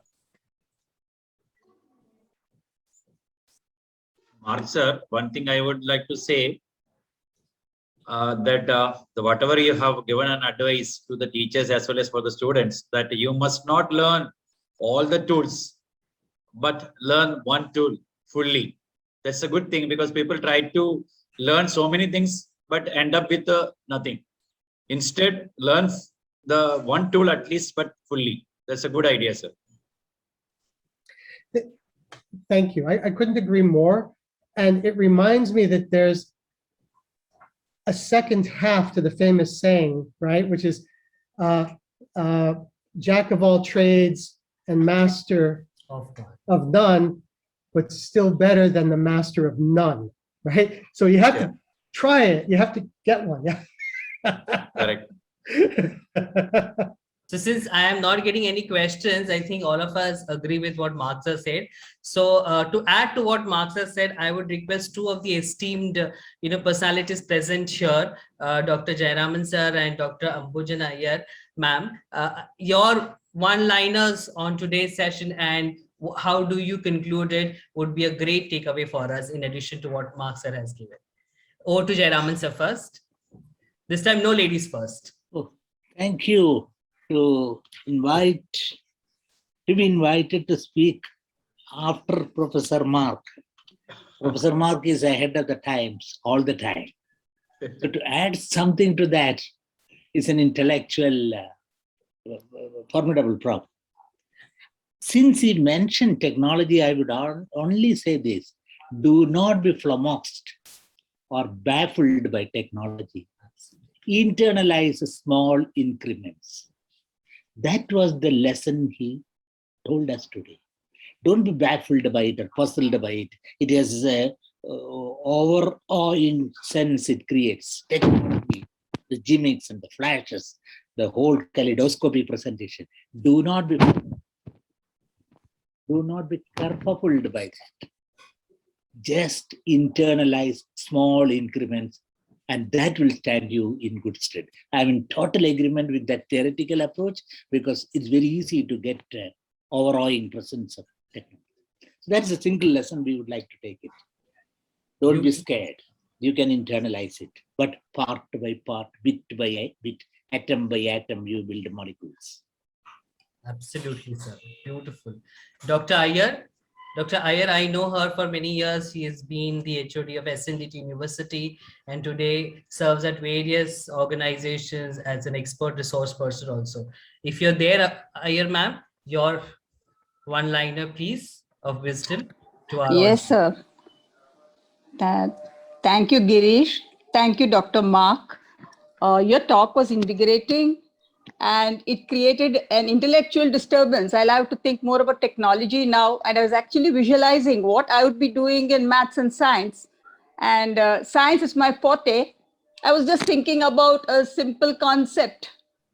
Mark sir, one thing I would like to say, that whatever you have given an advice to the teachers as well as for the students, that you must not learn all the tools, but learn one tool fully. That's a good thing, because people try to learn so many things but end up with nothing. Instead, learn the one tool at least, but fully. That's a good idea, sir. Thank you. I couldn't agree more. And it reminds me that there's a second half to the famous saying, right? Which is jack of all trades and master of none, but still better than the master of none, right? So you have to try it. You have to get one. Yeah. Correct. So since I am not getting any questions, I think all of us agree with what Mark sir said. So to add to what Mark sir said, I would request two of the esteemed personalities present here, Dr. Jayaraman sir and Dr. Ambujana Iyer, ma'am, your one-liners on today's session and how do you conclude it would be a great takeaway for us in addition to what Mark sir has given. Over to Jayaraman sir first. This time, no ladies first. Oh, thank you to be invited to speak after Professor Mark. Professor Mark is ahead of the times all the time. So to add something to that is an intellectual, formidable problem. Since he mentioned technology, I would only say this: do not be flummoxed or baffled by technology. Internalize small increments. That was the lesson he told us today. Don't be baffled by it or puzzled by it. It has an overawing sense it creates. Technology, the gimmicks and the flashes, the whole kaleidoscopic presentation. Do not be kerfuffled by that. Just internalize small increments, and that will stand you in good stead. I'm in total agreement with that theoretical approach because it's very easy to get overawing presence of technology. So that's a single lesson we would like to take it. Don't be scared. You can internalize it, but part by part, bit by bit, atom by atom, you build molecules. Absolutely, sir. Beautiful. Dr. Iyer. Dr. Iyer, I know her for many years. She has been the HOD of SNDT University and today serves at various organizations as an expert resource person also. If you're there, Iyer ma'am, your one-liner, please, of wisdom to our Yes, audience. sir. Thank you, Girish. Thank you, Dr. Mark. Your talk was invigorating and it created an intellectual disturbance. I'll have to think more about technology now. And I was actually visualizing what I would be doing in maths and science. And science is my forte. I was just thinking about a simple concept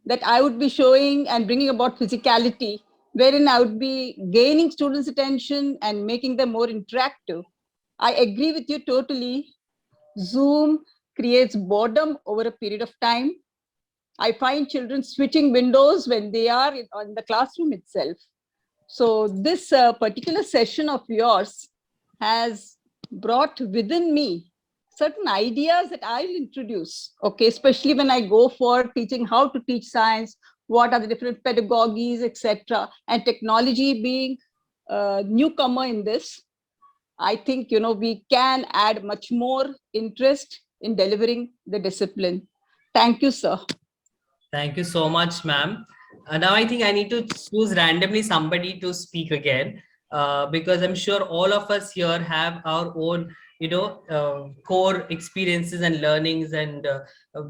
that I would be showing and bringing about physicality, wherein I would be gaining students' attention and making them more interactive. I agree with you totally. Zoom creates boredom over a period of time. I find children switching windows when they are in the classroom itself. So this particular session of yours has brought within me certain ideas that I'll introduce, okay, especially when I go for teaching how to teach science, what are the different pedagogies, etc. And technology being a newcomer in this, I think, we can add much more interest in delivering the discipline. Thank you, sir. Thank you so much, ma'am. Now I think I need to choose randomly somebody to speak again because I'm sure all of us here have our own, core experiences and learnings and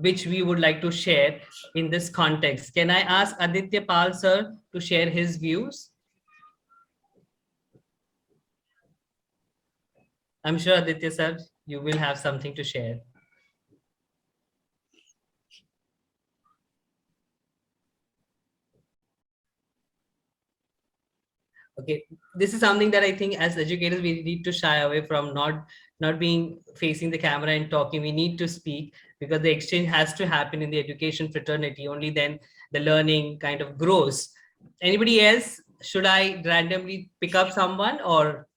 which we would like to share in this context. Can I ask Aditya Pal sir to share his views? I'm sure Aditya sir, you will have something to share. Okay, this is something that I think as educators we need to shy away from, not being facing the camera and talking. We need to speak because the exchange has to happen in the education fraternity. Only then the learning kind of grows. Anybody else? Should I randomly pick up someone, or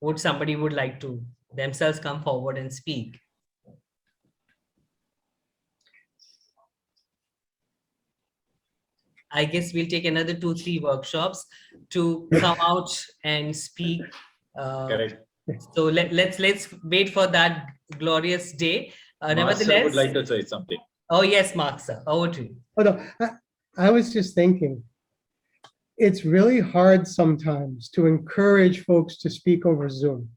would somebody would like to themselves come forward and speak? I guess we'll take another 2-3 workshops to come out and speak. Correct. So let's wait for that glorious day. Nevertheless, would like to say something. Oh yes, Mark sir, over to you. Oh no, I was just thinking, it's really hard sometimes to encourage folks to speak over Zoom.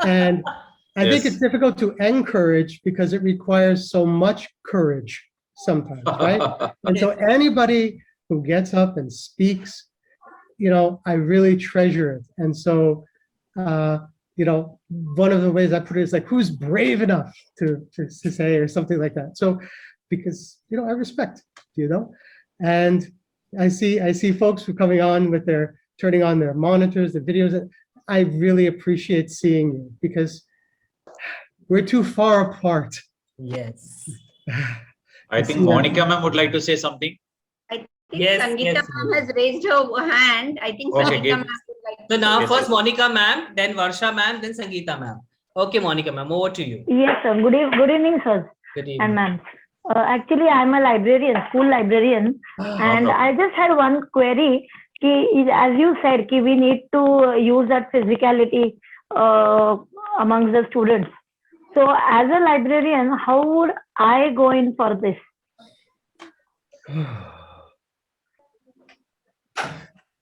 And I think Yes. it's difficult to encourage because it requires so much courage sometimes, right? And so anybody who gets up and speaks, you know, I really treasure it. And so, you know, one of the ways I put it is like, who's brave enough to say, or something like that. So, because, you know, I respect, you know, and I see folks who are coming on with their, turning on their monitors, the videos. I really appreciate seeing you because we're too far apart. Yes. I think Monica ma'am would like to say something. I think Yes, Sangeeta yes, ma'am has raised her hand. I think Okay, Sangeeta give- ma'am would like So now Yes, first yes. Monica ma'am, then Varsha ma'am, then Sangeeta ma'am. Okay, Monica ma'am, over to you. Yes, sir. Good evening, sir Good and evening. ma'am. Actually, I'm a librarian, school librarian, and problem. I just had one query. As you said, we need to use that physicality amongst the students. So, as a librarian, how would I go in for this?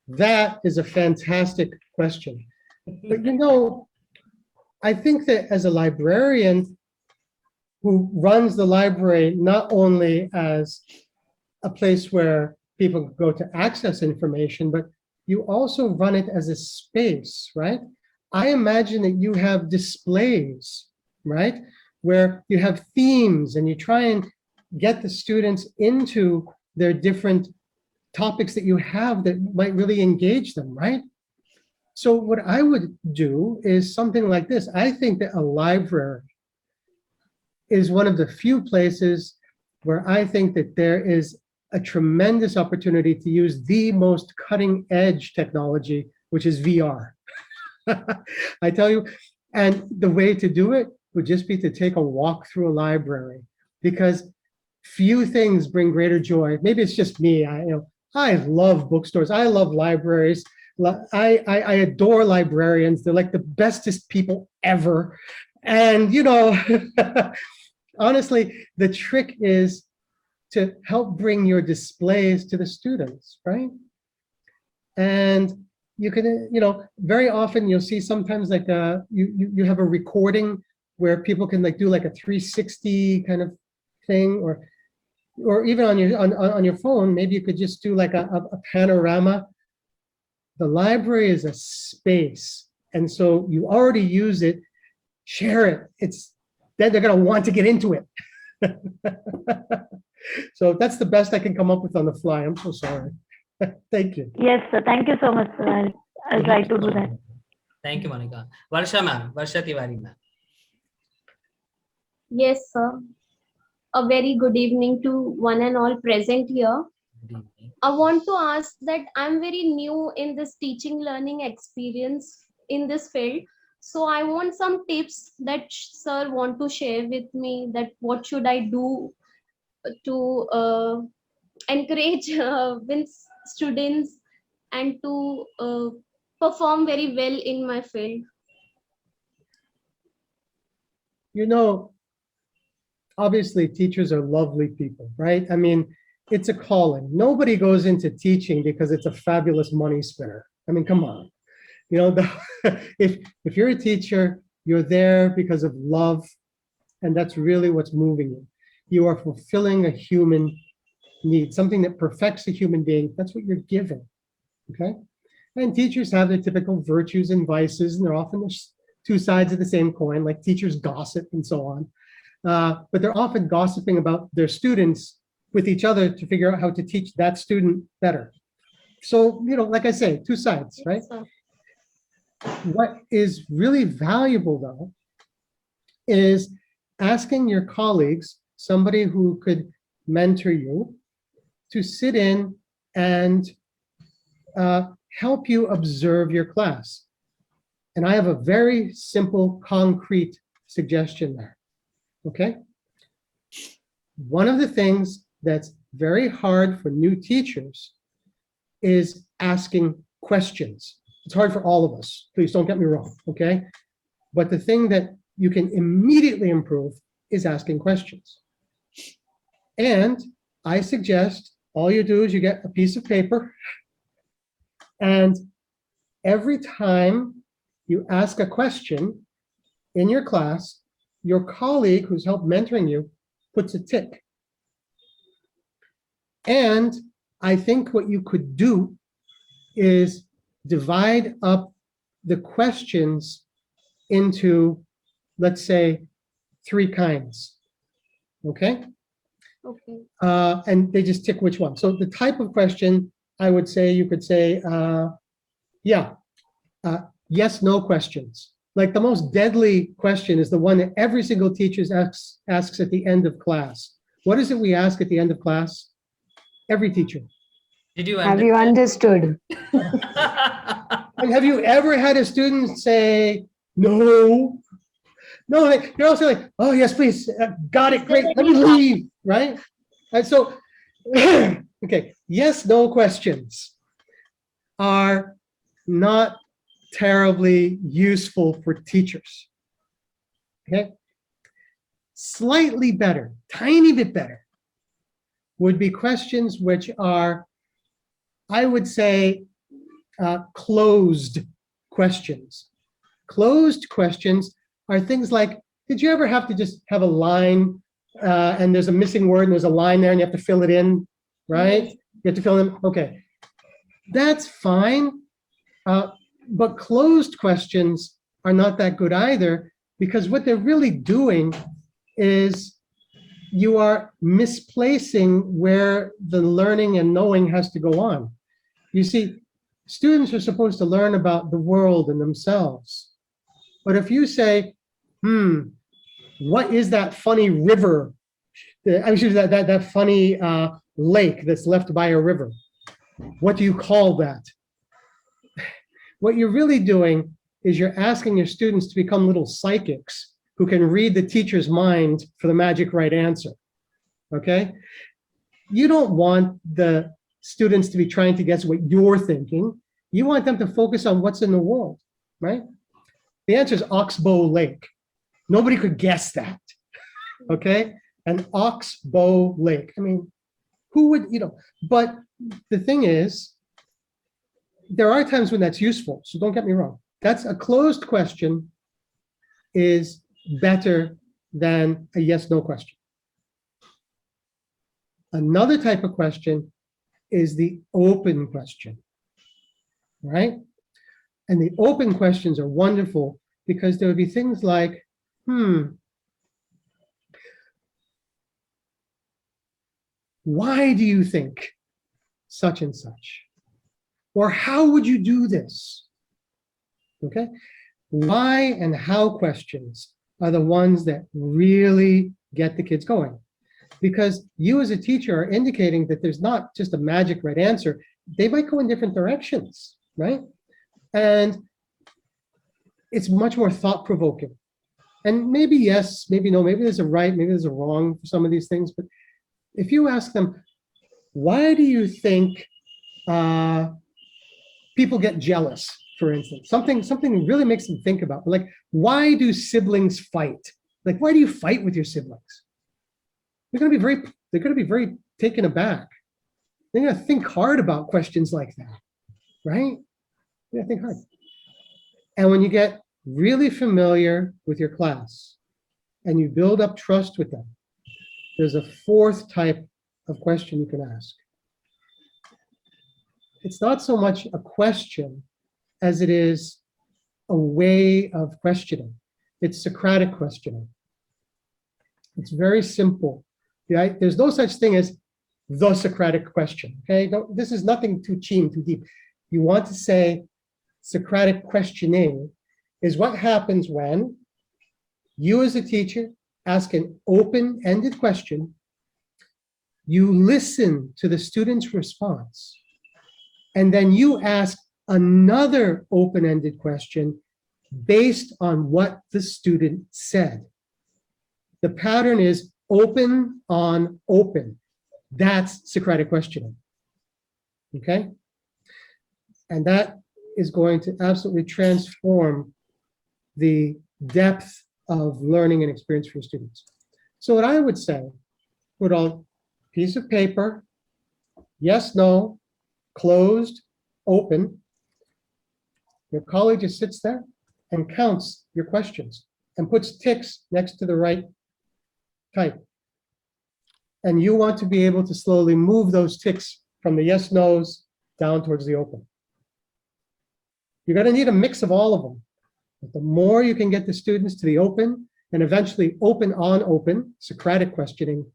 That is a fantastic question. But you know, I think that as a librarian who runs the library not only as a place where people go to access information, but you also run it as a space, right? I imagine that you have displays, right? Where you have themes and you try and get the students into their different topics that you have that might really engage them, right? So what I would do is something like this. I think that a library is one of the few places where I think that there is a tremendous opportunity to use the most cutting edge technology, which is VR. I tell you, and the way to do it would just be to take a walk through a library, because few things bring greater joy. Maybe it's just me. I love bookstores. I love libraries. I adore librarians. They're like the bestest people ever. And, you know, honestly, the trick is to help bring your displays to the students, right? And you can, you know, very often you'll see sometimes like you have a recording where people can like do like a 360 kind of thing, or even on your phone, maybe you could just do like a panorama. The library is a space, and so you already use it. Share it. It's then they're going to want to get into it. So that's the best I can come up with on the fly. I'm so sorry. Thank you. Yes, sir. Thank you so much, sir. I'll try to do that. Thank you, Monica. Varsha ma'am, Varsha Tiwari ma'am. Yes, sir. A very good evening to one and all present here. Good evening. I want to ask that I'm very new in this teaching learning experience in this field. So I want some tips that sir want to share with me, that what should I do to encourage students and to perform very well in my field. You know, obviously teachers are lovely people, right? I mean, it's a calling. Nobody goes into teaching because it's a fabulous money spinner. I mean, come on. You know, if you're a teacher, you're there because of love, and that's really what's moving you. You are fulfilling a human need, something that perfects a human being. That's what you're given, okay? And teachers have their typical virtues and vices, and they're often two sides of the same coin, like teachers gossip and so on. But they're often gossiping about their students with each other to figure out how to teach that student better. So, you know, like I say, two sides, right? Yes, What is really valuable, though, is asking your colleagues, somebody who could mentor you, to sit in and help you observe your class. And I have a very simple, concrete suggestion there, okay? One of the things that's very hard for new teachers is asking questions. It's hard for all of us, please don't get me wrong, okay? But the thing that you can immediately improve is asking questions. And I suggest all you do is you get a piece of paper, and every time you ask a question, in your class, your colleague who's helped mentoring you puts a tick. And I think what you could do is divide up the questions into, let's say, 3 kinds, okay? Okay. And they just tick which one. So the type of question, I would say, you could say, yes, no questions. Like the most deadly question is the one that every single teacher asks at the end of class. What is it we ask at the end of class? Every teacher. Did you Have you understood? And have you ever had a student say, no? No, you're also like, oh, yes, please. Got it. Great. Let me leave. Right? And so, okay, yes, no questions are not terribly useful for teachers. Okay? Slightly better, tiny bit better, would be questions which are, I would say, closed questions. Closed questions are things like, did you ever have to just have a line and there's a missing word and there's a line there and you have to fill it in, right? You have to fill in, okay. That's fine, but closed questions are not that good either, because what they're really doing is you are misplacing where the learning and knowing has to go on. You see, students are supposed to learn about the world and themselves. But if you say, what is that funny river? I mean, that funny lake that's left by a river. What do you call that? What you're really doing is you're asking your students to become little psychics who can read the teacher's mind for the magic right answer, okay? You don't want the students to be trying to guess what you're thinking. You want them to focus on what's in the world, right? The answer is Oxbow Lake. Nobody could guess that, okay? An Oxbow Lake. I mean, who would, but the thing is, there are times when that's useful, so don't get me wrong. That's a closed question is better than a yes/no question. Another type of question is the open question, right? And the open questions are wonderful because there would be things like, why do you think such and such? Or how would you do this? Okay? Why and how questions are the ones that really get the kids going. Because you as a teacher are indicating that there's not just a magic right answer. They might go in different directions, right? And it's much more thought-provoking. And maybe yes, maybe no, maybe there's a right, maybe there's a wrong for some of these things. But if you ask them, why do you think people get jealous, for instance? Something really makes them think about, like, why do siblings fight? Like, why do you fight with your siblings? They're going to be very taken aback. They're going to think hard about questions like that, right? Yeah, think hard. And when you get really familiar with your class and you build up trust with them, there's a fourth type of question you can ask. It's not so much a question as it is a way of questioning. It's Socratic questioning. It's very simple. Right? There's no such thing as the Socratic question. Okay, this is nothing too deep. You want to say Socratic questioning is what happens when you as a teacher ask an open-ended question, you listen to the student's response, and then you ask another open-ended question based on what the student said. The pattern is open on open. That's Socratic questioning, okay? And that is going to absolutely transform the depth of learning and experience for your students. So what I would say, put on a piece of paper, yes, no, closed, open. Your colleague just sits there and counts your questions and puts ticks next to the right type. And you want to be able to slowly move those ticks from the yes, no's down towards the open. You're going to need a mix of all of them. But the more you can get the students to the open and eventually open on open, Socratic questioning,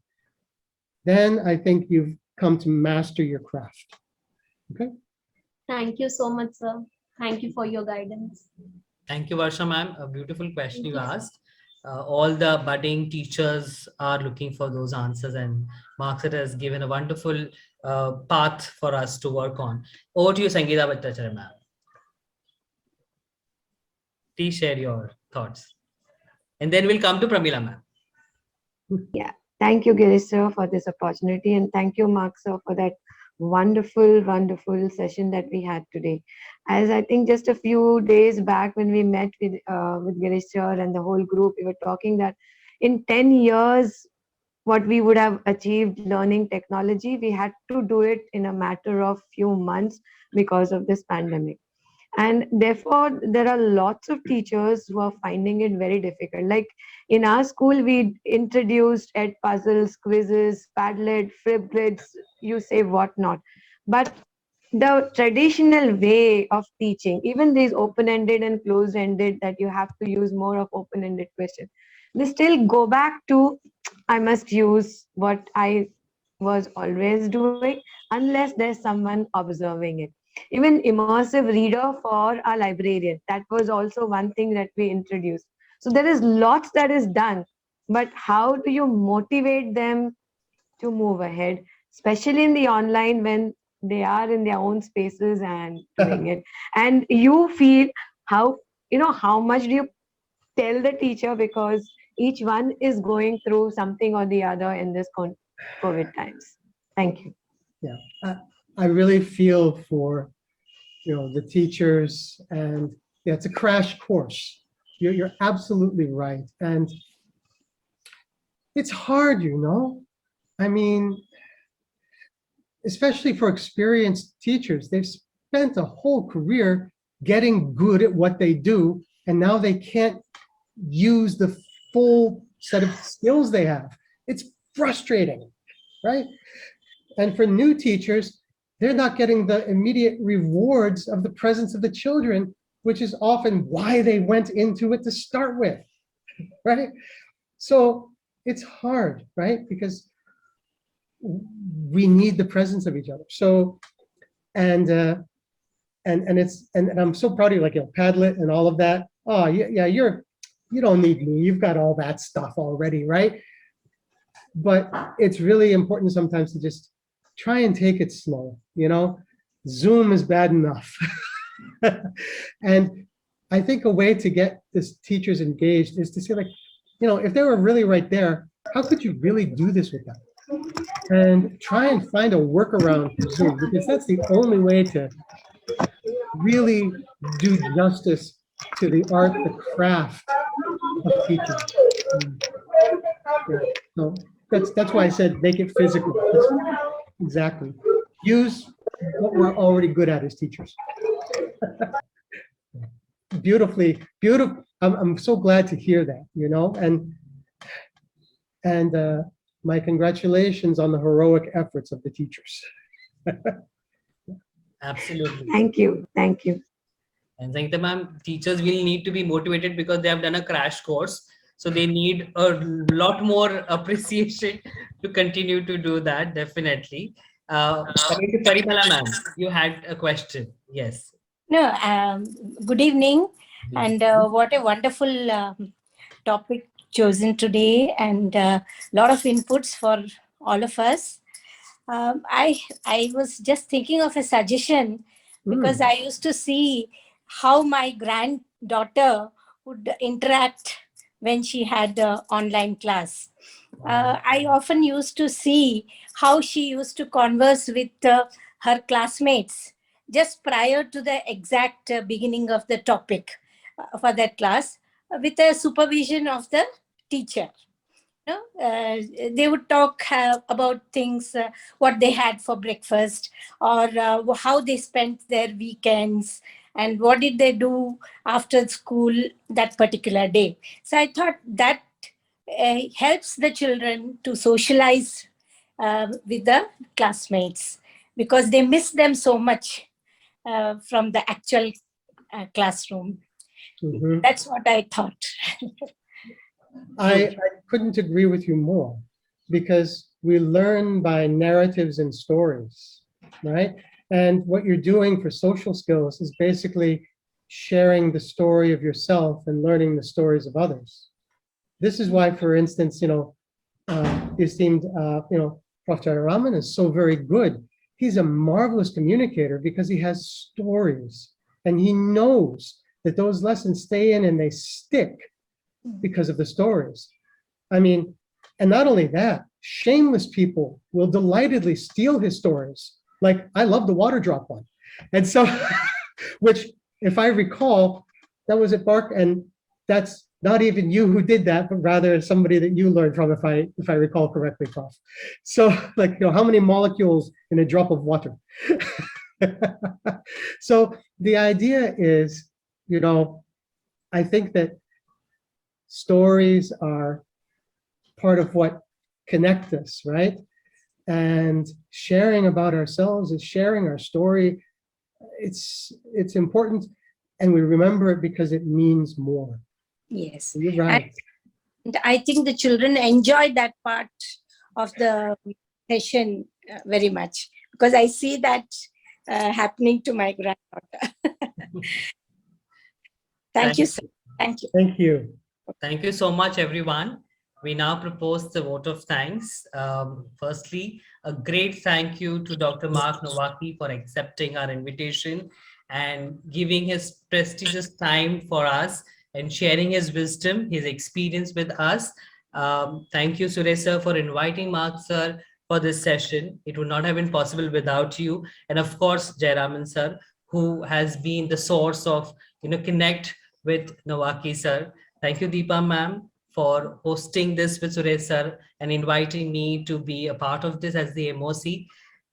then I think you've come to master your craft. Okay? Thank you so much, sir. Thank you for your guidance. Thank you, Varsha ma'am. A beautiful question you asked. All the budding teachers are looking for those answers, and Marksat has given a wonderful path for us to work on. Over to you, Sangeeta Bhattacharya ma'am. Please share your thoughts. And then we'll come to Pramila ma'am. Yeah, thank you, Girish sir, for this opportunity, and thank you, Mark sir, for that wonderful, wonderful session that we had today. As I think just a few days back when we met with Girish sir and the whole group, we were talking that in 10 years, what we would have achieved learning technology, we had to do it in a matter of few months because of this pandemic. And therefore, there are lots of teachers who are finding it very difficult. Like in our school, we introduced puzzles, quizzes, Padlet, flip grids, you say whatnot. But the traditional way of teaching, even these open-ended and closed-ended, that you have to use more of open-ended questions, they still go back to, I must use what I was always doing, unless there's someone observing it. Even immersive reader for our librarian, that was also one thing that we introduced. So there is lots that is done, but how do you motivate them to move ahead, especially in the online when they are in their own spaces and doing it? And you feel how much do you tell the teacher, because each one is going through something or the other in this COVID times. Thank you. Yeah, I really feel for the teachers, and yeah, it's a crash course. You're absolutely right, and it's hard, I mean, especially for experienced teachers. They've spent a whole career getting good at what they do, and now they can't use the full set of skills they have. It's frustrating, right? And for new teachers, they're not getting the immediate rewards of the presence of the children, which is often why they went into it to start with, right? So it's hard, right? Because we need the presence of each other. So, and I'm so proud of you, like Padlet and all of that. Oh yeah, you don't need me. You've got all that stuff already, right? But it's really important sometimes to just try and take it slow. Zoom is bad enough. And I think a way to get this teachers engaged is to say, like, if they were really right there, how could you really do this with them? And try and find a workaround for Zoom, because that's the only way to really do justice to the art, the craft of teaching. Yeah. So that's why I said make it physical. Exactly. Use what we're already good at as teachers. Beautifully, beautiful. I'm so glad to hear that, and my congratulations on the heroic efforts of the teachers. Absolutely. Thank you. Thank you. And Sangeeta ma'am, teachers will need to be motivated because they have done a crash course. So they need a lot more appreciation to continue to do that, definitely. Coming to Parimala ma'am, you had a question. Yes. No, good evening. And what a wonderful topic chosen today, and a lot of inputs for all of us. I was just thinking of a suggestion, because I used to see how my granddaughter would interact when she had online class. I often used to see how she used to converse with her classmates just prior to the exact beginning of the topic for that class, with the supervision of the teacher. They would talk about things, what they had for breakfast, or how they spent their weekends, and what did they do after school that particular day. So I thought that helps the children to socialize with the classmates, because they miss them so much from the actual classroom. Mhm. That's what I thought. I couldn't agree with you more, because we learn by narratives and stories, right? And what you're doing for social skills is basically sharing the story of yourself and learning the stories of others. This is why, for instance, esteemed, Prof. Jayaraman is so very good. He's a marvelous communicator because he has stories, and he knows that those lessons stay in and they stick because of the stories. I mean, and not only that, shameless people will delightedly steal his stories. Like, I love the water drop one. And so, which, if I recall, that was at Bark, and that's not even you who did that, but rather somebody that you learned from, if I recall correctly, Prof. So, like, how many molecules in a drop of water? So the idea is, I think that stories are part of what connect us, right? And sharing about ourselves is sharing our story. It's important, and we remember it because it means more. Yes. You're right. And I think the children enjoy that part of the session very much, because I see that happening to my granddaughter. Thank you, sir. Thank you. Thank you. Thank you so much, everyone. We now propose the vote of thanks. Firstly, a great thank you to Dr. Mark Nowaki for accepting our invitation and giving his prestigious time for us and sharing his wisdom, his experience with us. Thank you, Suresh sir, for inviting Mark sir for this session. It would not have been possible without you. And of course, Jayaraman sir, who has been the source of, connect with Nowaki sir. Thank you, Deepa ma'am, for hosting this with Suresh sir and inviting me to be a part of this as the MOC.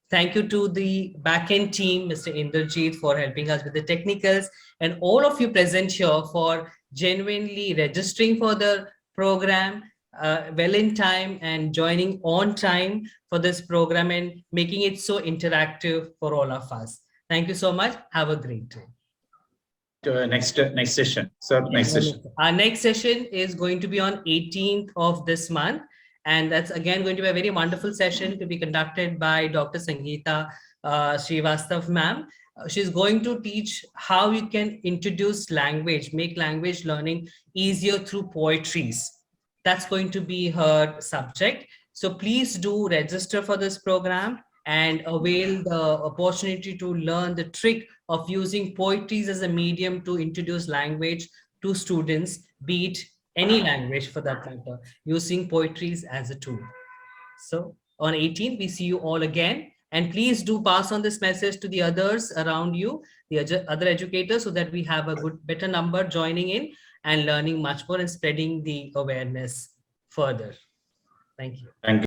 Thank you to the backend team, Mr. Inderjeet, for helping us with the technicals, and all of you present here for genuinely registering for the program well in time and joining on time for this program and making it so interactive for all of us. Thank you so much. Have a great day. Next session. So next session. Our next session is going to be on 18th of this month. And that's again going to be a very wonderful session to be conducted by Dr. Sangeeta Srivastava ma'am. She's going to teach how you can introduce language, make language learning easier through poetries. That's going to be her subject. So please do register for this program and avail the opportunity to learn the trick of using poetries as a medium to introduce language to students, be it any language for that matter, using poetries as a tool. So on 18th, we see you all again. And please do pass on this message to the others around you, the other educators, so that we have a better number joining in and learning much more and spreading the awareness further. Thank you. Thank you.